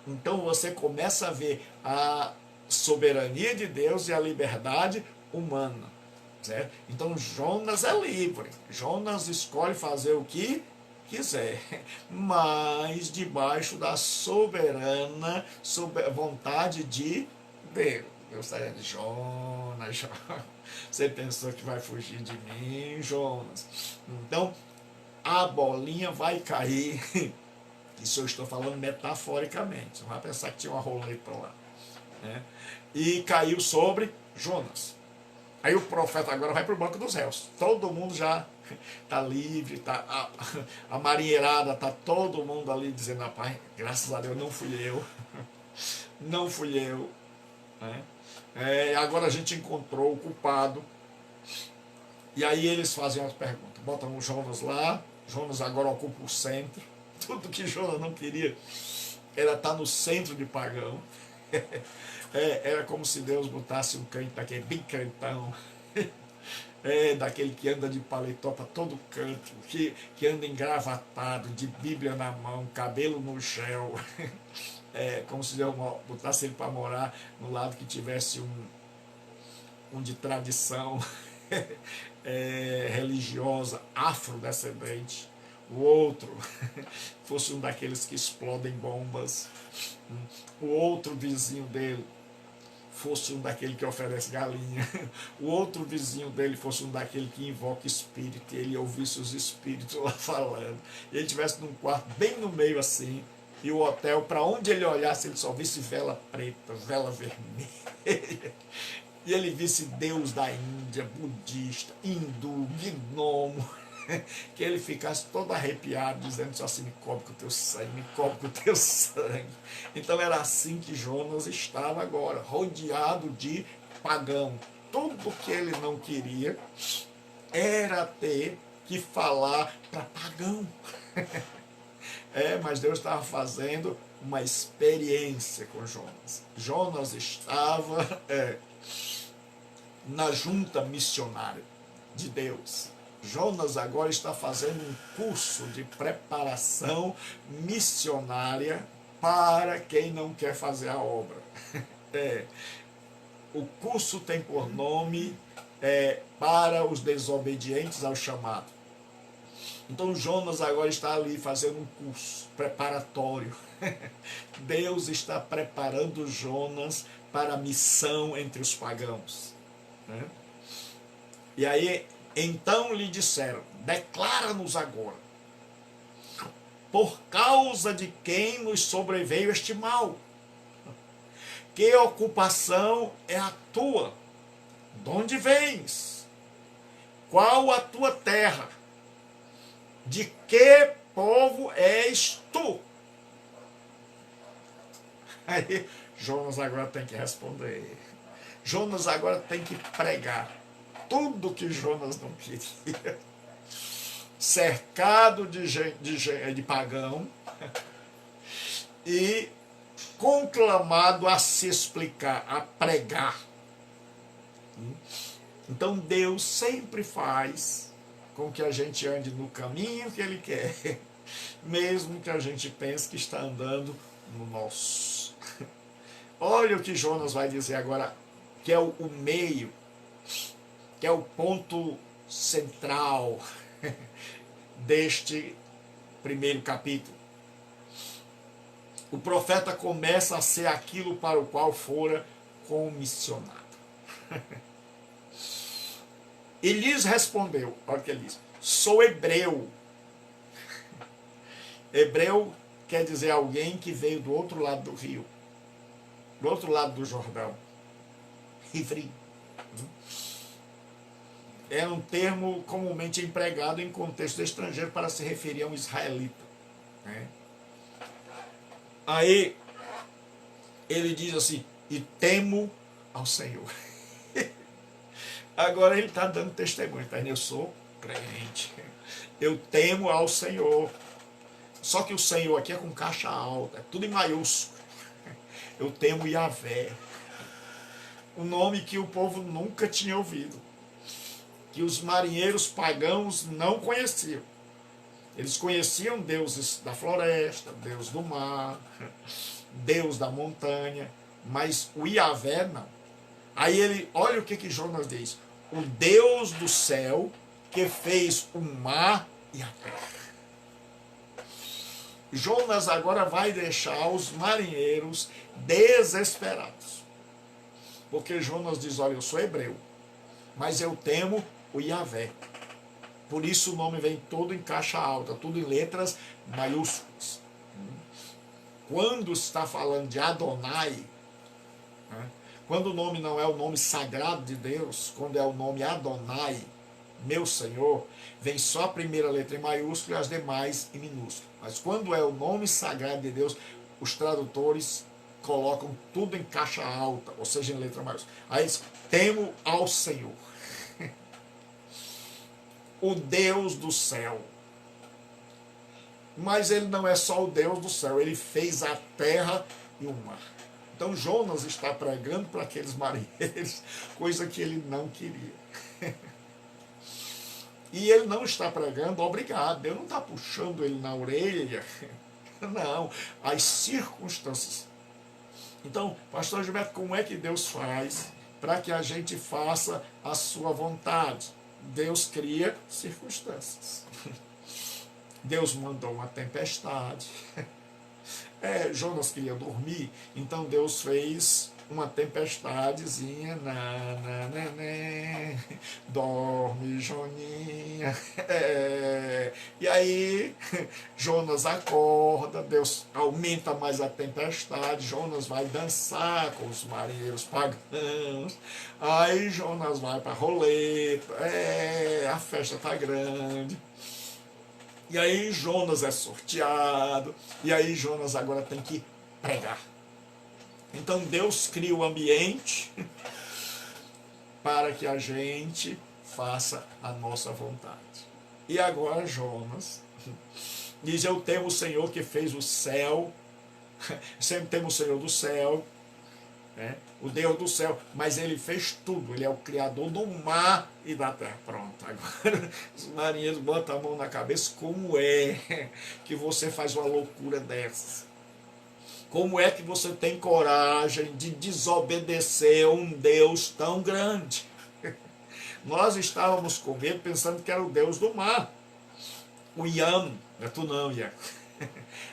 Então você começa a ver a soberania de Deus e a liberdade humana. Certo? Então Jonas é livre. Jonas escolhe fazer o que quiser, mas debaixo da soberana vontade de Deus. Deus está dizendo, Jonas, você pensou que vai fugir de mim, Jonas? Então a bolinha vai cair. Isso eu estou falando metaforicamente. Não vai pensar que tinha uma roleta lá, né? E caiu sobre Jonas. Aí o profeta agora vai para o banco dos réus. Todo mundo já está livre, a marinheirada, está todo mundo ali dizendo, rapaz, graças a Deus não fui eu. Não fui eu. né? Agora a gente encontrou o culpado. E aí eles fazem as perguntas. Botam o Jonas lá. Jonas agora ocupa o centro. Tudo que Jonas não queria era estar no centro de Pagão. Era como se Deus botasse um crente daquele bem crentão. Daquele que anda de paletó para todo canto, que anda engravatado, de Bíblia na mão, cabelo no gel. Como se Deus botasse ele para morar no lado que tivesse um de tradição religiosa, afrodescendente. O outro fosse um daqueles que explodem bombas. O outro vizinho dele fosse um daquele que oferece galinha. O outro vizinho dele fosse um daquele que invoca espírito, e ele ouvisse os espíritos lá falando. E ele estivesse num quarto bem no meio assim, e o hotel, para onde ele olhasse, ele só visse vela preta, vela vermelha. E ele visse Deus da Índia, budista, hindu, gnomo, que ele ficasse todo arrepiado, dizendo só assim: me cobre com o teu sangue, me cobre com o teu sangue. Então era assim que Jonas estava agora, rodeado de pagão. Tudo que ele não queria era ter que falar para pagão. Mas Deus estava fazendo uma experiência com Jonas. Jonas estava na junta missionária de Deus. Jonas agora está fazendo um curso de preparação missionária para quem não quer fazer a obra. O curso tem por nome para os desobedientes ao chamado. Então Jonas agora está ali fazendo um curso preparatório. Deus está preparando Jonas para a missão entre os pagãos. E aí, então lhe disseram: declara-nos agora, por causa de quem nos sobreveio este mal? Que ocupação é a tua? De onde vens? Qual a tua terra? De que povo és tu? Aí Jonas agora tem que responder. Jonas agora tem que pregar tudo que Jonas não queria. Cercado de pagão e conclamado a se explicar, a pregar. Então Deus sempre faz com que a gente ande no caminho que Ele quer, mesmo que a gente pense que está andando no nosso. Olha o que Jonas vai dizer agora, que é o meio, que é o ponto central deste primeiro capítulo. O profeta começa a ser aquilo para o qual fora comissionado. E lhes respondeu, olha o que ele diz: sou hebreu. Hebreu quer dizer alguém que veio do outro lado do rio, do outro lado do Jordão. Ivri. É um termo comumente empregado em contexto estrangeiro para se referir a um israelita. Aí ele diz assim: e temo ao Senhor. Agora ele está dando testemunho, tá? Eu sou crente, eu temo ao Senhor. Só que o Senhor aqui é com caixa alta, é tudo em maiúsculo. Eu temo Yahvé, um nome que o povo nunca tinha ouvido, que os marinheiros pagãos não conheciam. Eles conheciam deuses da floresta, Deus do mar, Deus da montanha, mas o Yahvé não. Aí ele, olha o que Jonas diz: o Deus do céu que fez o mar e a terra. Jonas agora vai deixar os marinheiros desesperados. Porque Jonas diz: olha, eu sou hebreu, mas eu temo o Yahvé. Por isso o nome vem todo em caixa alta, tudo em letras maiúsculas. Quando está falando de Adonai, quando o nome não é o nome sagrado de Deus, quando é o nome Adonai, meu Senhor, vem só a primeira letra em maiúsculo e as demais em minúsculo. Mas quando é o nome sagrado de Deus, os tradutores colocam tudo em caixa alta, ou seja, em letra maiúscula. Aí temo ao Senhor, o Deus do céu. Mas ele não é só o Deus do céu, ele fez a terra e o mar. Então Jonas está pregando para aqueles marinheiros, coisa que ele não queria. E ele não está pregando obrigado, Deus não está puxando ele na orelha, não, as circunstâncias. Então, pastor Gilberto, como é que Deus faz para que a gente faça a sua vontade? Deus cria circunstâncias. Deus mandou uma tempestade. Jonas queria dormir, então Deus fez uma tempestadezinha. Dorme, Joninha. E aí Jonas acorda, Deus aumenta mais a tempestade, Jonas vai dançar com os marinheiros pagãos, aí Jonas vai para a roleta, a festa tá grande. E aí Jonas é sorteado, e aí Jonas agora tem que pregar. Então Deus cria o ambiente para que a gente faça a nossa vontade. E agora Jonas diz: eu temo o Senhor que fez o céu, sempre temo o Senhor do céu, né? O Deus do céu, mas ele fez tudo, ele é o criador do mar e da terra. Pronto, agora os marinheiros botam a mão na cabeça. Como é que você faz uma loucura dessas? Como é que você tem coragem de desobedecer a um Deus tão grande? Nós estávamos com medo pensando que era o Deus do mar, o Iam, não é tu não, Iam,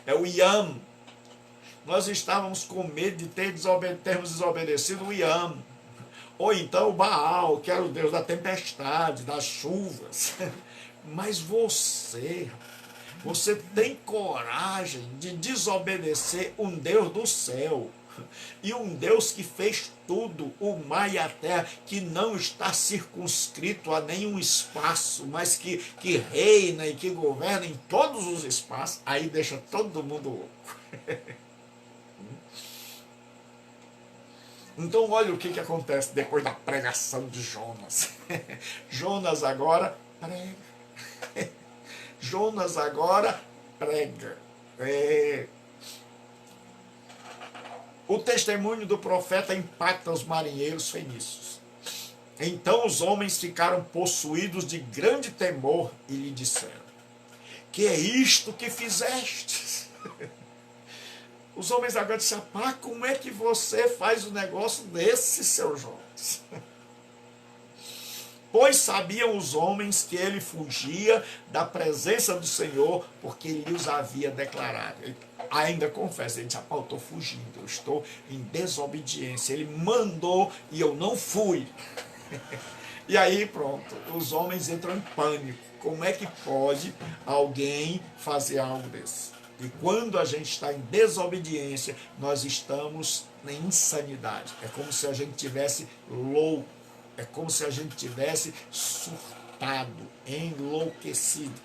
é o Iam. Nós estávamos com medo de termos desobedecido o Iam, ou então o Baal, que era o Deus da tempestade, das chuvas. Mas você tem coragem de desobedecer um Deus do céu, e um Deus que fez tudo, o mar e a terra, que não está circunscrito a nenhum espaço, mas que reina e que governa em todos os espaços. Aí deixa todo mundo louco. Então olha o que acontece depois da pregação de Jonas. Jonas agora prega. Jonas agora prega. O testemunho do profeta impacta os marinheiros fenícios. Então os homens ficaram possuídos de grande temor e lhe disseram: que é isto que fizestes? Os homens agora disseram: pá, como é que você faz um negócio desse, seu Jonas? Pois sabiam os homens que ele fugia da presença do Senhor, porque ele os havia declarado. Ele ainda confessa, ele disse: eu estou fugindo, eu estou em desobediência. Ele mandou e eu não fui. E aí pronto, os homens entram em pânico. Como é que pode alguém fazer algo desse? E quando a gente está em desobediência, nós estamos em insanidade. É como se a gente tivesse louco. É como se a gente tivesse surtado, enlouquecido.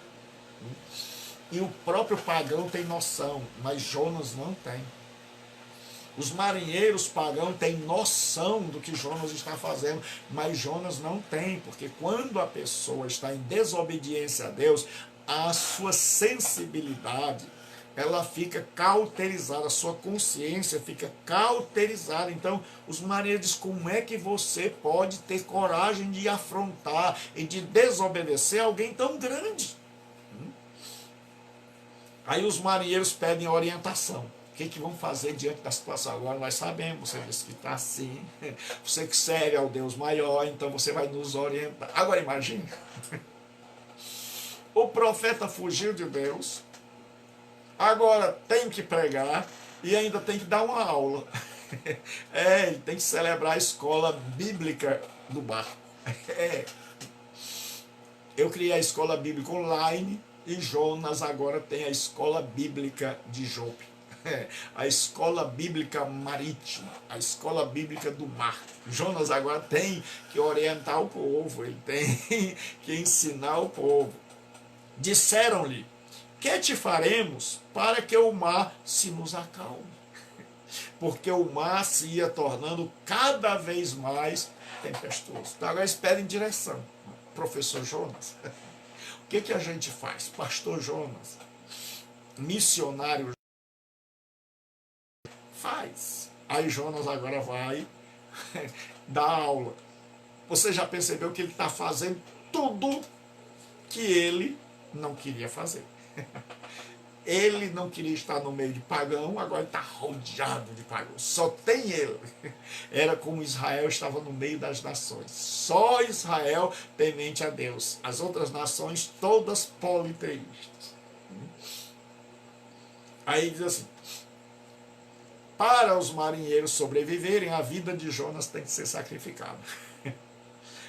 E o próprio pagão tem noção, mas Jonas não tem. Os marinheiros pagãos têm noção do que Jonas está fazendo, mas Jonas não tem, porque quando a pessoa está em desobediência a Deus, a sua sensibilidade, ela fica cauterizada, a sua consciência fica cauterizada. Então, os marinheiros dizem: como é que você pode ter coragem de afrontar e de desobedecer alguém tão grande? Aí os marinheiros pedem orientação. O que vão fazer diante da situação? Agora nós sabemos, você disse que está assim, você que serve ao Deus maior, então você vai nos orientar. Agora imagine, o profeta fugiu de Deus, agora tem que pregar e ainda tem que dar uma aula. Ele tem que celebrar a escola bíblica do barco. Eu criei a escola bíblica online e Jonas agora tem a escola bíblica de Jope. A escola bíblica marítima, a escola bíblica do mar. Jonas agora tem que orientar o povo, ele tem que ensinar o povo. Disseram-lhe: que te faremos para que o mar se nos acalme? porque o mar se ia tornando cada vez mais tempestuoso. Então agora eles pedem direção. Professor Jonas, o que a gente faz? Pastor Jonas, missionário, faz. Aí Jonas agora vai dar aula. Você já percebeu que ele está fazendo tudo que ele não queria fazer. Ele não queria estar no meio de pagão, agora ele está rodeado de pagão. Só tem ele. Era como Israel estava no meio das nações. Só Israel temente a Deus. As outras nações todas politeístas. Aí diz assim: para os marinheiros sobreviverem, a vida de Jonas tem que ser sacrificada.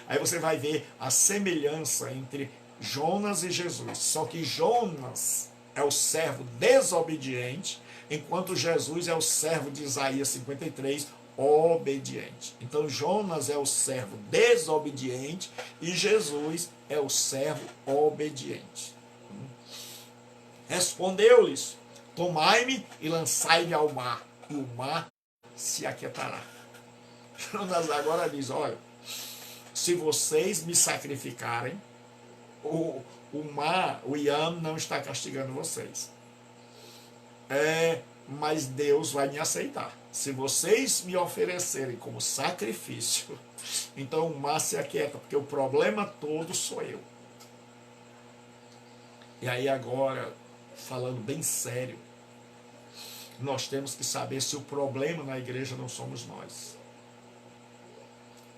Aí você vai ver a semelhança entre Jonas e Jesus. Só que Jonas é o servo desobediente, enquanto Jesus é o servo de Isaías 53, obediente. Então Jonas é o servo desobediente e Jesus é o servo obediente. Respondeu-lhes: tomai-me e lançai-me ao mar, e o mar se aquietará. Jonas agora diz: olha, se vocês me sacrificarem, o mar, o Yam, não está castigando vocês. Mas Deus vai me aceitar. Se vocês me oferecerem como sacrifício, então o mar se aquieta, porque o problema todo sou eu. E aí agora, falando bem sério, nós temos que saber se o problema na igreja não somos nós.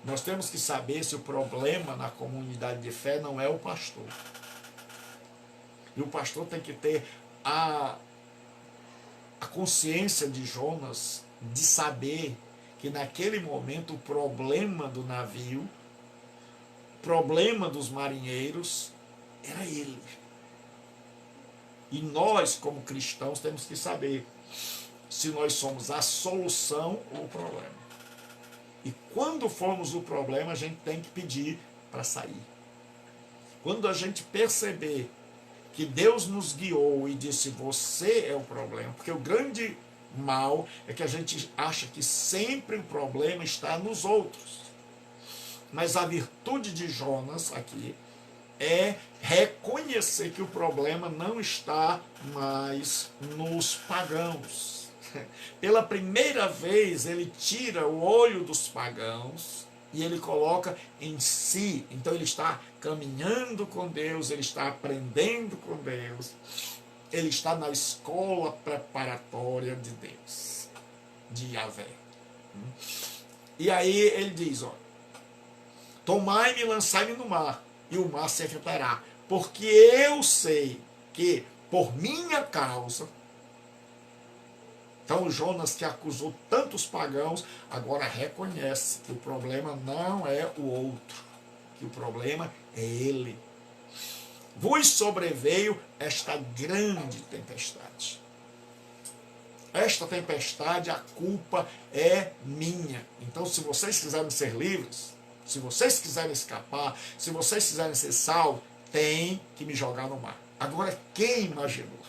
Nós temos que saber se o problema na comunidade de fé não é o pastor. E o pastor tem que ter a consciência de Jonas, de saber que naquele momento o problema do navio, o problema dos marinheiros, era ele. E nós, como cristãos, temos que saber se nós somos a solução ou o problema. E quando formos o problema, a gente tem que pedir para sair. Quando a gente perceber que Deus nos guiou e disse: você é o problema, porque o grande mal é que a gente acha que sempre o problema está nos outros. Mas a virtude de Jonas aqui é reconhecer que o problema não está mais nos pagãos. Pela primeira vez ele tira o olho dos pagãos e ele coloca em si. Então ele está caminhando com Deus, ele está aprendendo com Deus, ele está na escola preparatória de Deus, de Yahvé. E aí ele diz: ó, tomai-me e lançai-me no mar, e o mar se aquietará, porque eu sei que por minha causa. Então Jonas, que acusou tantos pagãos, agora reconhece que o problema não é o outro, que o problema é ele. Vos sobreveio esta grande tempestade. Esta tempestade, a culpa é minha. Então, se vocês quiserem ser livres, se vocês quiserem escapar, se vocês quiserem ser salvos, tem que me jogar no mar. Agora, quem imaginou?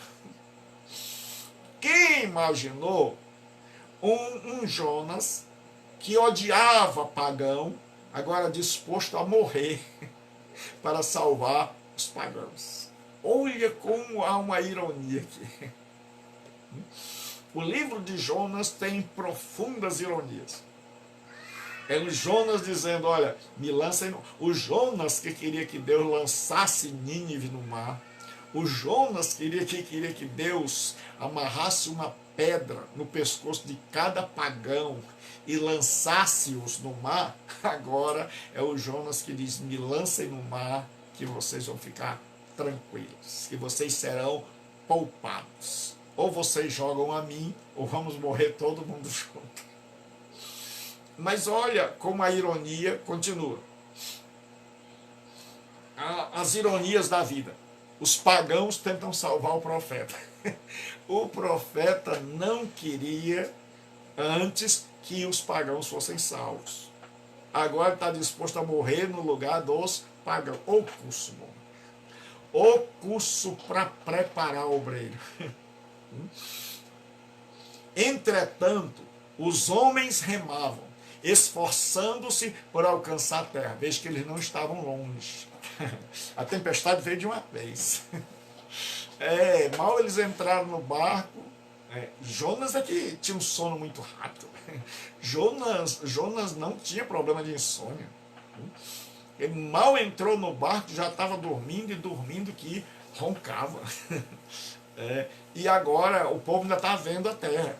Quem imaginou um Jonas que odiava pagão, agora disposto a morrer para salvar os pagãos? Olha como há uma ironia aqui. O livro de Jonas tem profundas ironias. É o Jonas dizendo: olha, me lancem. O Jonas que queria que Deus lançasse Nínive no mar. O Jonas queria que Deus amarrasse uma pedra no pescoço de cada pagão e lançasse-os no mar. Agora é o Jonas que diz: me lancem no mar, que vocês vão ficar tranquilos, que vocês serão poupados. Ou vocês jogam a mim, ou vamos morrer todo mundo junto. Mas olha como a ironia continua. As ironias da vida. Os pagãos tentam salvar o profeta. O profeta não queria antes que os pagãos fossem salvos. Agora está disposto a morrer no lugar dos pagãos. O curso, bom. O curso para preparar o obreiro. Entretanto, Os homens remavam, esforçando-se por alcançar a terra. Veja que eles não estavam longe. A tempestade veio de uma vez. Mal eles entraram no barco. Jonas é que tinha um sono muito rápido. Jonas não tinha problema de insônia. Ele mal entrou no barco, já estava dormindo e dormindo que roncava. E agora o povo ainda está vendo a terra.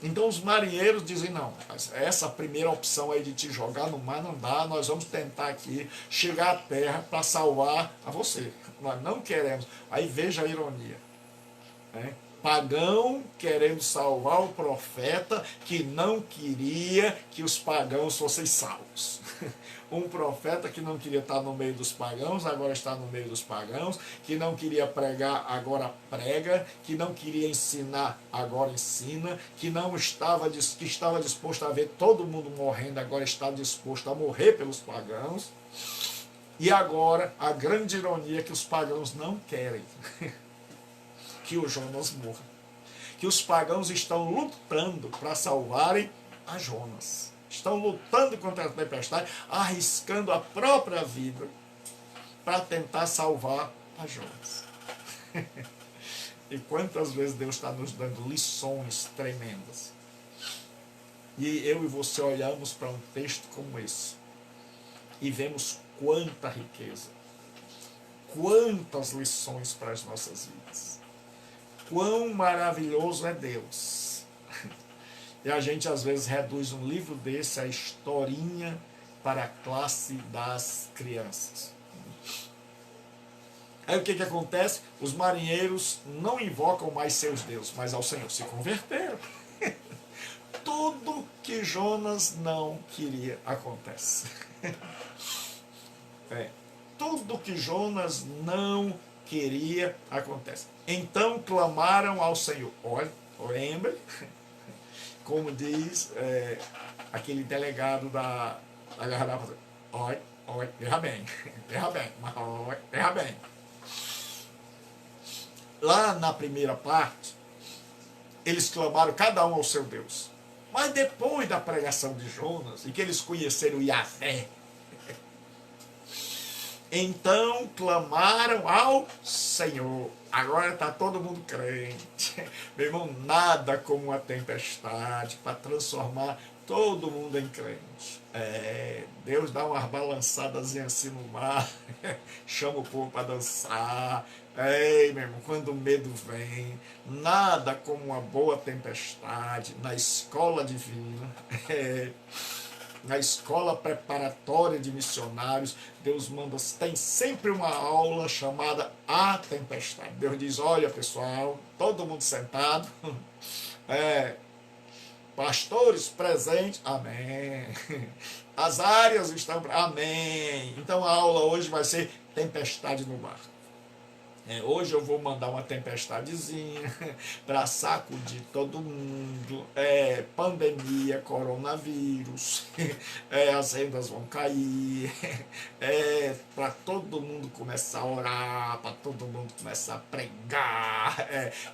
Então os marinheiros dizem, não, essa primeira opção aí de te jogar no mar não dá, nós vamos tentar aqui chegar à terra para salvar a você. Nós não queremos. Aí veja a ironia. Pagão querendo salvar o profeta que não queria que os pagãos fossem salvos. Um profeta que não queria estar no meio dos pagãos, agora está no meio dos pagãos, que não queria pregar, agora prega, que não queria ensinar, agora ensina, que estava disposto a ver todo mundo morrendo, agora está disposto a morrer pelos pagãos. E agora, a grande ironia é que os pagãos não querem que o Jonas morra. Que os pagãos estão lutando para salvarem a Jonas. Estão lutando contra a tempestade, arriscando a própria vida para tentar salvar a Jonas. E quantas vezes Deus está nos dando lições tremendas. E eu e você olhamos para um texto como esse e vemos quanta riqueza, quantas lições para as nossas vidas. Quão maravilhoso é Deus. E a gente às vezes reduz um livro desse a historinha para a classe das crianças. Aí o que acontece? Os marinheiros não invocam mais seus deuses, mas ao Senhor. Se converteram. Tudo que Jonas não queria acontece. Tudo que Jonas não queria acontece. Então clamaram ao Senhor. Olha, lembra? Como diz aquele delegado da garrafa. Olha, erra bem, mas erra bem. Lá na primeira parte, eles clamaram cada um ao seu Deus. Mas depois da pregação de Jonas, e que eles conheceram Yahvé, então clamaram ao Senhor. Agora está todo mundo crente. Meu irmão, nada como uma tempestade para transformar todo mundo em crente. Deus dá umas balançadas assim no mar, chama o povo para dançar. Meu irmão, quando o medo vem, nada como uma boa tempestade na escola divina. Na escola preparatória de missionários, Deus manda, tem sempre uma aula chamada A Tempestade. Deus diz, olha pessoal, todo mundo sentado, pastores presentes, amém. As áreas estão, amém. Então a aula hoje vai ser tempestade no mar. Hoje eu vou mandar uma tempestadezinha para sacudir todo mundo. Pandemia, coronavírus, as rendas vão cair, para todo mundo começar a orar, para todo mundo começar a pregar,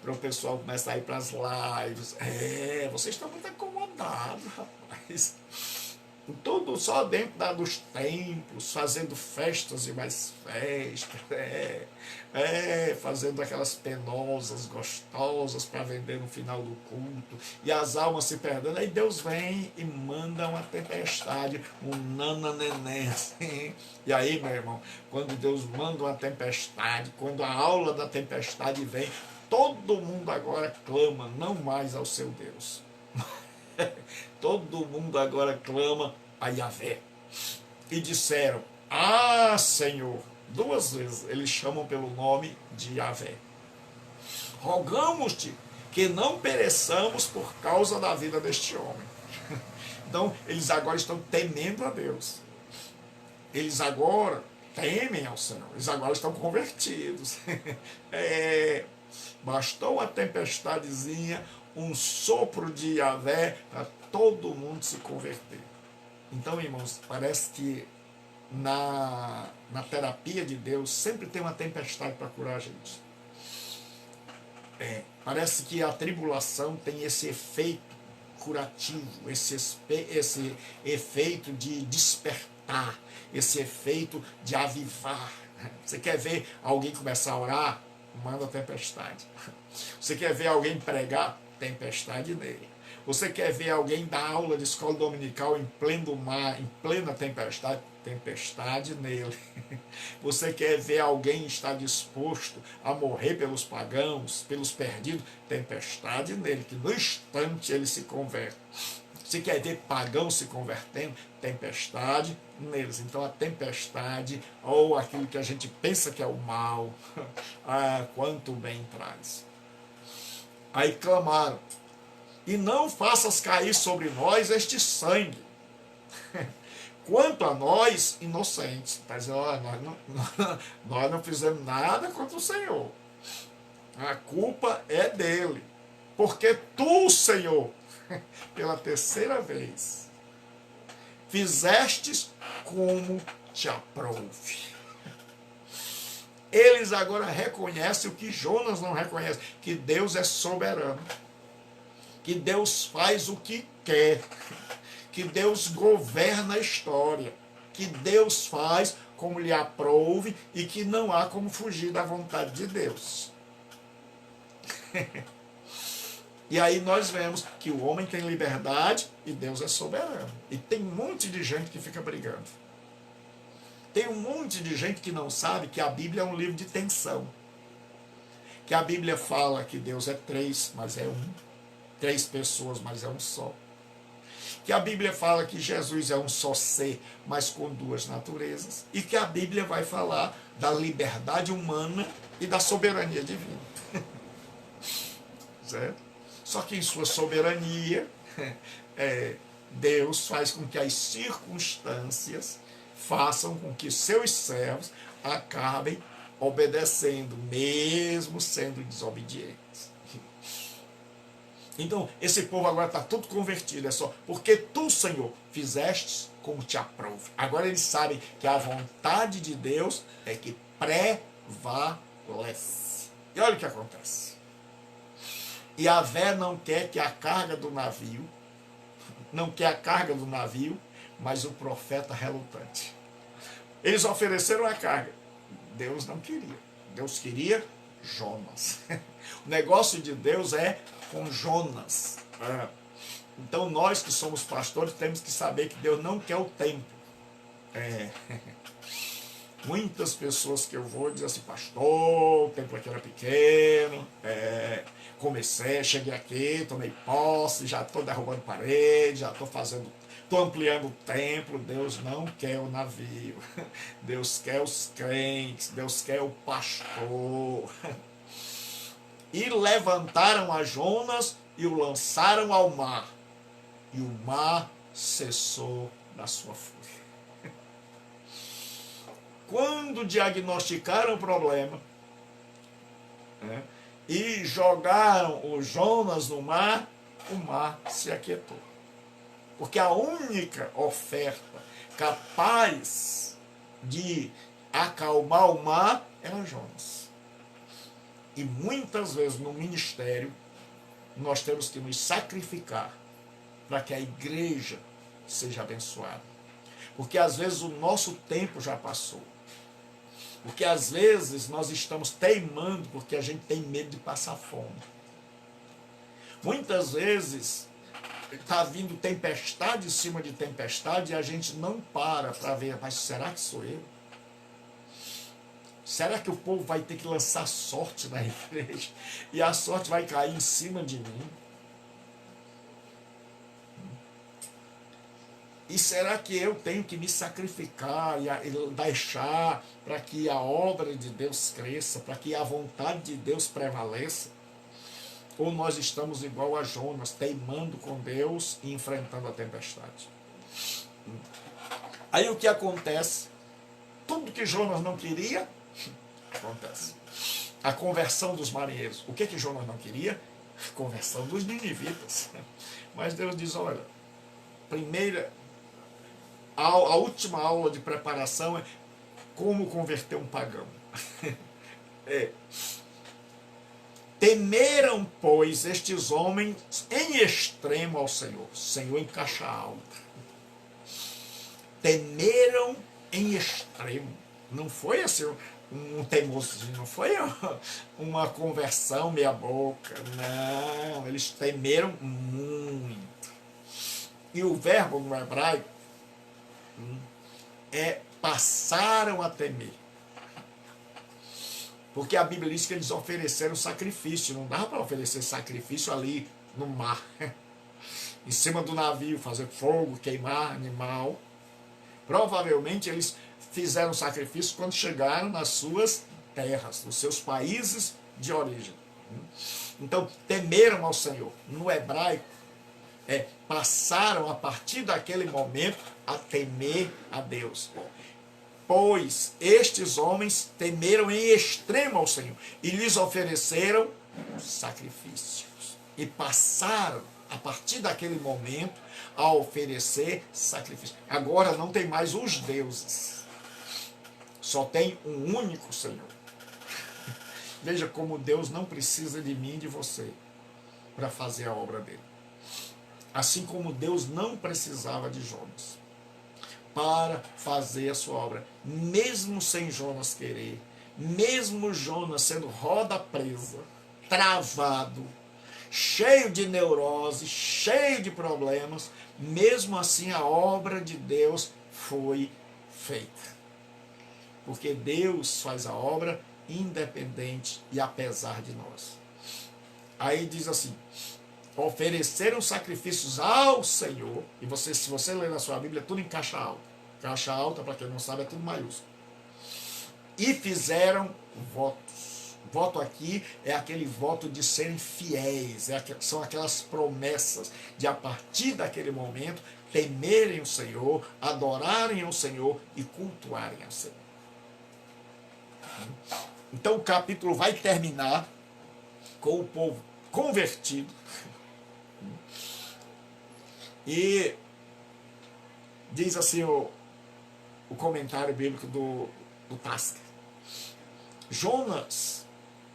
para o pessoal começar a ir para as lives. Vocês estão muito acomodados, rapaz. Tudo só dentro dos templos, fazendo festas e mais festas, fazendo aquelas penosas, gostosas para vender no final do culto, e as almas se perdendo. Aí Deus vem e manda uma tempestade, um nananeném, assim. E aí, meu irmão, quando Deus manda uma tempestade, quando a aula da tempestade vem, todo mundo agora clama não mais ao seu Deus. Todo mundo agora clama a Yahvé. E disseram, Senhor. 2 vezes eles chamam pelo nome de Yahvé. Rogamos-te que não pereçamos por causa da vida deste homem. Então, eles agora estão temendo a Deus. Eles agora temem ao Senhor. Eles agora estão convertidos. Bastou uma tempestadezinha, um sopro de Yahvé para todo mundo se converter. Então, irmãos, parece que na terapia de Deus sempre tem uma tempestade para curar a gente. Parece que a tribulação tem esse efeito curativo, esse efeito de despertar, esse efeito de avivar. Você quer ver alguém começar a orar? Manda tempestade. Você quer ver alguém pregar? Tempestade nele. Você quer ver alguém dar aula de escola dominical em pleno mar, em plena tempestade? Tempestade nele. Você quer ver alguém estar disposto a morrer pelos pagãos, pelos perdidos? Tempestade nele, que no instante ele se converte. Você quer ver pagãos se convertendo? Tempestade neles. Então a tempestade, ou aquilo que a gente pensa que é o mal, quanto bem traz. Aí clamaram: e não faças cair sobre nós este sangue. Quanto a nós, inocentes. Está dizendo, nós não fizemos nada contra o Senhor. A culpa é dele. Porque tu, Senhor, pela terceira vez, fizestes como te aprouve. Eles agora reconhecem o que Jonas não reconhece, que Deus é soberano, que Deus faz o que quer, que Deus governa a história, que Deus faz como lhe aprouve e que não há como fugir da vontade de Deus. E aí nós vemos que o homem tem liberdade e Deus é soberano. E tem um monte de gente que fica brigando. Tem um monte de gente que não sabe que a Bíblia é um livro de tensão. Que a Bíblia fala que Deus é três, mas é um. Três pessoas, mas é um só. Que a Bíblia fala que Jesus é um só ser, mas com duas naturezas. E que a Bíblia vai falar da liberdade humana e da soberania divina. Certo? Só que em sua soberania, Deus faz com que as circunstâncias façam com que seus servos acabem obedecendo, mesmo sendo desobedientes. Então, esse povo agora está tudo convertido, é só porque tu, Senhor, fizestes como te aprouve. Agora eles sabem que a vontade de Deus é que prevalece. E olha o que acontece. Yahvé não quer que a carga do navio, mas o profeta relutante. Eles ofereceram a carga. Deus não queria. Deus queria Jonas. O negócio de Deus é com Jonas. Então nós que somos pastores temos que saber que Deus não quer o templo. Muitas pessoas que eu vou dizem assim: pastor, o templo aqui era pequeno, cheguei aqui, tomei posse, já estou derrubando parede, já estou ampliando o templo. Deus não quer o navio, Deus quer os crentes, Deus quer o pastor. E levantaram a Jonas e o lançaram ao mar, e o mar cessou da sua fúria. Quando diagnosticaram o problema, e jogaram o Jonas no mar, o mar se aquietou. Porque a única oferta capaz de acalmar o mar era Jonas. E muitas vezes no ministério nós temos que nos sacrificar para que a igreja seja abençoada. Porque às vezes o nosso tempo já passou. Porque às vezes nós estamos teimando porque a gente tem medo de passar fome. Muitas vezes está vindo tempestade em cima de tempestade e a gente não para ver, mas será que sou eu? Será que o povo vai ter que lançar sorte na igreja e a sorte vai cair em cima de mim? E será que eu tenho que me sacrificar e deixar para que a obra de Deus cresça, para que a vontade de Deus prevaleça? Ou nós estamos igual a Jonas, teimando com Deus e enfrentando a tempestade? Aí o que acontece? Tudo que Jonas não queria, acontece. A conversão dos marinheiros. O que Jonas não queria? A conversão dos ninivitas. Mas Deus diz, olha, a última aula de preparação é como converter um pagão. Temeram, pois, estes homens em extremo ao Senhor. Senhor em caixa alta. Temeram em extremo. Não foi assim um teimosinho, não foi uma conversão meia boca. Não, eles temeram muito. E o verbo no hebraico é passaram a temer. Porque a Bíblia diz que eles ofereceram sacrifício. Não dava para oferecer sacrifício ali no mar. Em cima do navio, fazer fogo, queimar animal. Provavelmente eles fizeram sacrifício quando chegaram nas suas terras, nos seus países de origem. Então, temeram ao Senhor. No hebraico, passaram a partir daquele momento a temer a Deus. Pois estes homens temeram em extremo ao Senhor e lhes ofereceram sacrifícios. E passaram, a partir daquele momento, a oferecer sacrifícios. Agora não tem mais os deuses. Só tem um único Senhor. Veja como Deus não precisa de mim e de você para fazer a obra dele. Assim como Deus não precisava de Jonas para fazer a sua obra, mesmo sem Jonas querer, mesmo Jonas sendo roda presa, travado, cheio de neurose, cheio de problemas, mesmo assim a obra de Deus foi feita. Porque Deus faz a obra independente e apesar de nós. Aí diz assim, ofereceram sacrifícios ao Senhor, e se você ler na sua Bíblia, é tudo em caixa alta. Caixa alta, para quem não sabe, é tudo maiúsculo. E fizeram votos. Voto aqui é aquele voto de serem fiéis, são aquelas promessas de, a partir daquele momento, temerem o Senhor, adorarem ao Senhor e cultuarem ao Senhor. Então o capítulo vai terminar com o povo convertido. E diz assim o comentário bíblico do Tasker. Jonas,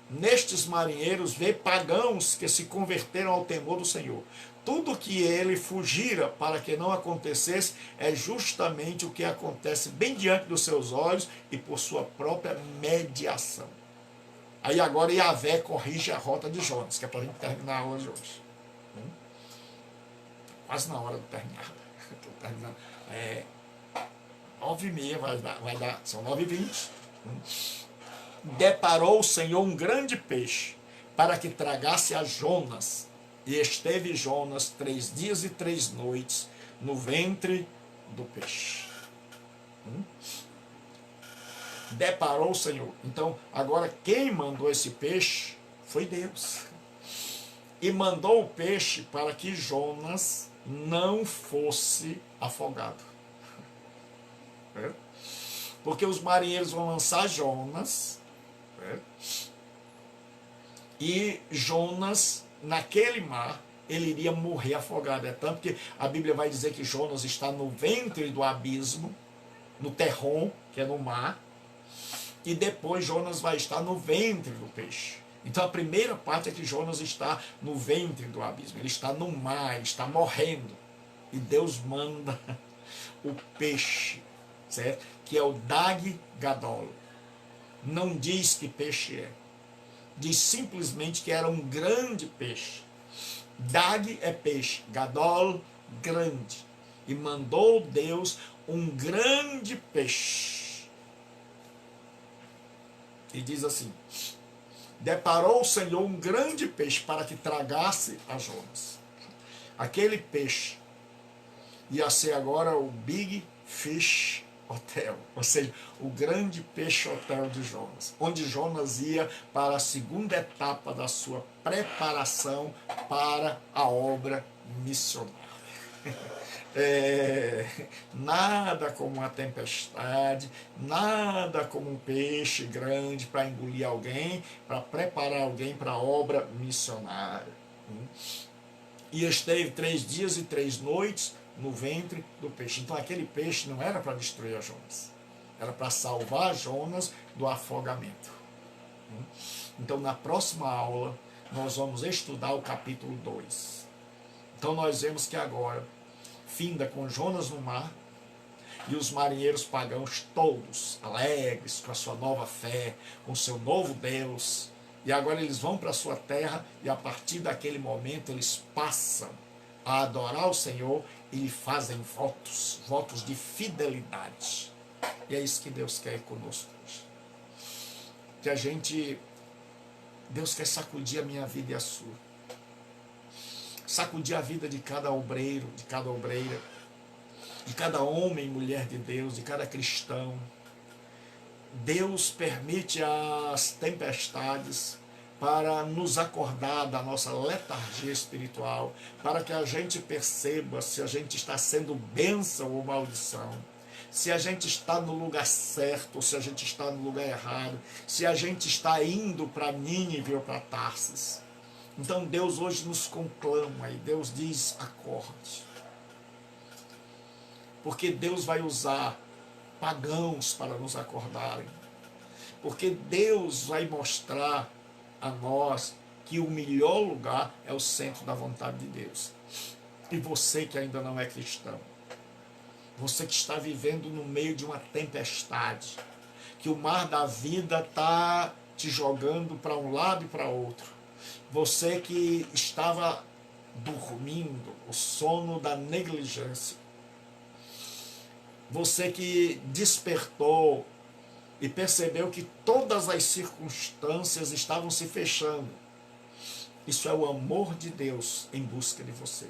nestes marinheiros, vê pagãos que se converteram ao temor do Senhor. Tudo que ele fugira para que não acontecesse é justamente o que acontece bem diante dos seus olhos e por sua própria mediação. Aí agora Yahvé corrige a rota de Jonas, que é para a gente terminar a aula de hoje. Quase na hora de terminar. Estou terminando. 9h30 vai dar, são 9h20. Deparou o Senhor um grande peixe para que tragasse a Jonas. E esteve Jonas 3 dias e 3 noites no ventre do peixe. Deparou o Senhor. Então, agora quem mandou esse peixe foi Deus. E mandou o peixe para que Jonas não fosse afogado. Porque os marinheiros vão lançar Jonas. E Jonas, naquele mar, ele iria morrer afogado. É tanto que a Bíblia vai dizer que Jonas está no ventre do abismo, no terron, que é no mar, e depois Jonas vai estar no ventre do peixe. Então a primeira parte é que Jonas está no ventre do abismo, ele está no mar, ele está morrendo. E Deus manda o peixe, certo? Que é o Dag Gadol. Não diz que peixe é. Diz simplesmente que era um grande peixe. Dag é peixe, Gadol, grande. E mandou Deus um grande peixe. E diz assim, deparou o Senhor um grande peixe para que tragasse a Jonas. Aquele peixe ia ser agora o Big Fish Hotel, ou seja, o grande peixe hotel de Jonas, onde Jonas ia para a segunda etapa da sua preparação para a obra missionária. Nada como uma tempestade, nada como um peixe grande para engolir alguém, para preparar alguém para a obra missionária. E esteve 3 dias e 3 noites no ventre do peixe. Então aquele peixe não era para destruir a Jonas, era para salvar Jonas do afogamento. Então na próxima aula nós vamos estudar o capítulo 2. Então nós vemos que agora finda com Jonas no mar e os marinheiros pagãos todos alegres com a sua nova fé, com o seu novo Deus. E agora eles vão para a sua terra e a partir daquele momento eles passam a adorar o Senhor e lhe fazem votos, votos de fidelidade. E é isso que Deus quer conosco hoje. Que Deus quer sacudir a minha vida e a sua. Sacudir a vida de cada obreiro, de cada obreira, de cada homem e mulher de Deus, de cada cristão. Deus permite as tempestades para nos acordar da nossa letargia espiritual, para que a gente perceba se a gente está sendo bênção ou maldição, se a gente está no lugar certo ou se a gente está no lugar errado, se a gente está indo para Nínive ou para Tarsis. Então Deus hoje nos conclama e Deus diz: acorde. Porque Deus vai usar pagãos para nos acordarem. Porque Deus vai mostrar a nós que o melhor lugar é o centro da vontade de Deus. E você que ainda não é cristão, você que está vivendo no meio de uma tempestade, que o mar da vida está te jogando para um lado e para outro, você que estava dormindo, o sono da negligência, você que despertou e percebeu que todas as circunstâncias estavam se fechando. Isso é o amor de Deus em busca de você.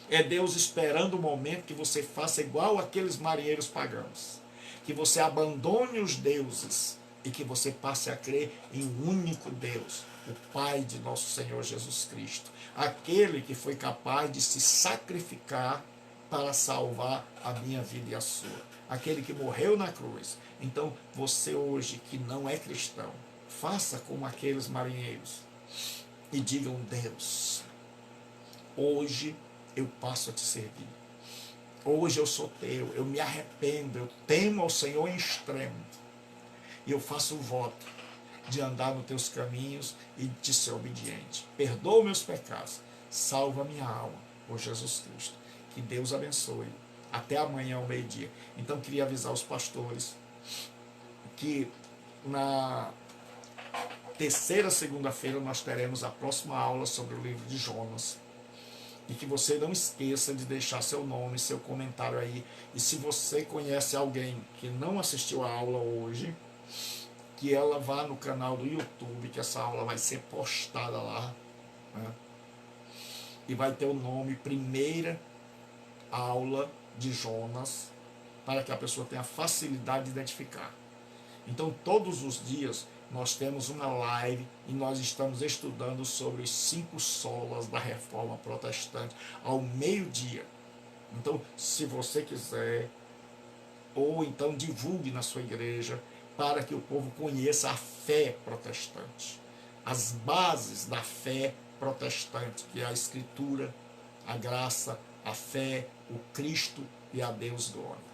É Deus esperando o momento que você faça igual aqueles marinheiros pagãos. Que você abandone os deuses e que você passe a crer em um único Deus, o Pai de nosso Senhor Jesus Cristo. Aquele que foi capaz de se sacrificar para salvar a minha vida e a sua. Aquele que morreu na cruz. Então, você hoje que não é cristão, faça como aqueles marinheiros e digam: Deus, hoje eu passo a te servir. Hoje eu sou teu, eu me arrependo, eu temo ao Senhor em extremo. E eu faço o voto de andar nos teus caminhos e de ser obediente. Perdoa meus pecados, salva minha alma, por Jesus Cristo. Que Deus abençoe. Até amanhã ao meio-dia. Então queria avisar os pastores que na terceira segunda-feira nós teremos a próxima aula sobre o livro de Jonas. E que você não esqueça de deixar seu nome, seu comentário aí. E se você conhece alguém que não assistiu a aula hoje, que ela vá no canal do YouTube, que essa aula vai ser postada lá, né? E vai ter o nome Primeira Aula de Jonas, para que a pessoa tenha facilidade de identificar. Então todos os dias nós temos uma live e nós estamos estudando sobre os 5 solas da Reforma Protestante ao meio-dia. Então, se você quiser, ou então divulgue na sua igreja, para que o povo conheça a fé protestante, as bases da fé protestante, que é a Escritura, a graça, a fé, o Cristo e a Deus glória.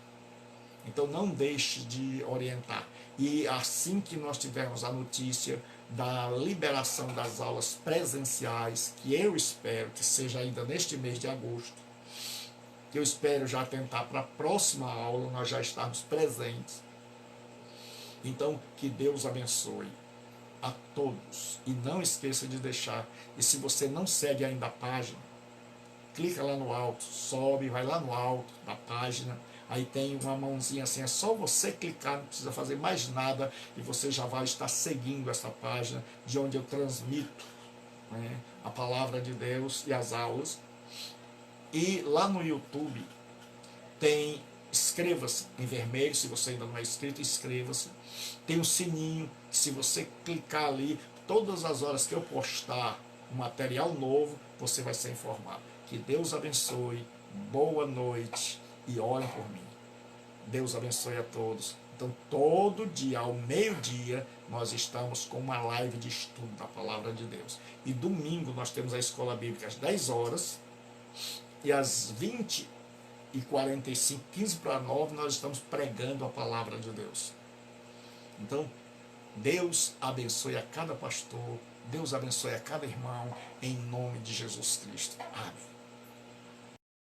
Então não deixe de orientar. E assim que nós tivermos a notícia da liberação das aulas presenciais, que eu espero que seja ainda neste mês de agosto, que eu espero já tentar para a próxima aula nós já estarmos presentes. Então que Deus abençoe a todos. E não esqueça de deixar. E se você não segue ainda a página, clica lá no alto, sobe, vai lá no alto da página, aí tem uma mãozinha assim, é só você clicar, não precisa fazer mais nada, e você já vai estar seguindo essa página, de onde eu transmito, né, a palavra de Deus e as aulas. E lá no YouTube tem, inscreva-se em vermelho, se você ainda não é inscrito, inscreva-se. Tem um sininho, que se você clicar ali, todas as horas que eu postar um material novo, você vai ser informado. Que Deus abençoe, boa noite e orem por mim. Deus abençoe a todos. Então, todo dia, ao meio-dia, nós estamos com uma live de estudo da Palavra de Deus. E domingo nós temos a Escola Bíblica às 10 horas e às 20h45, 15 para 9, nós estamos pregando a Palavra de Deus. Então, Deus abençoe a cada pastor, Deus abençoe a cada irmão, em nome de Jesus Cristo. Amém.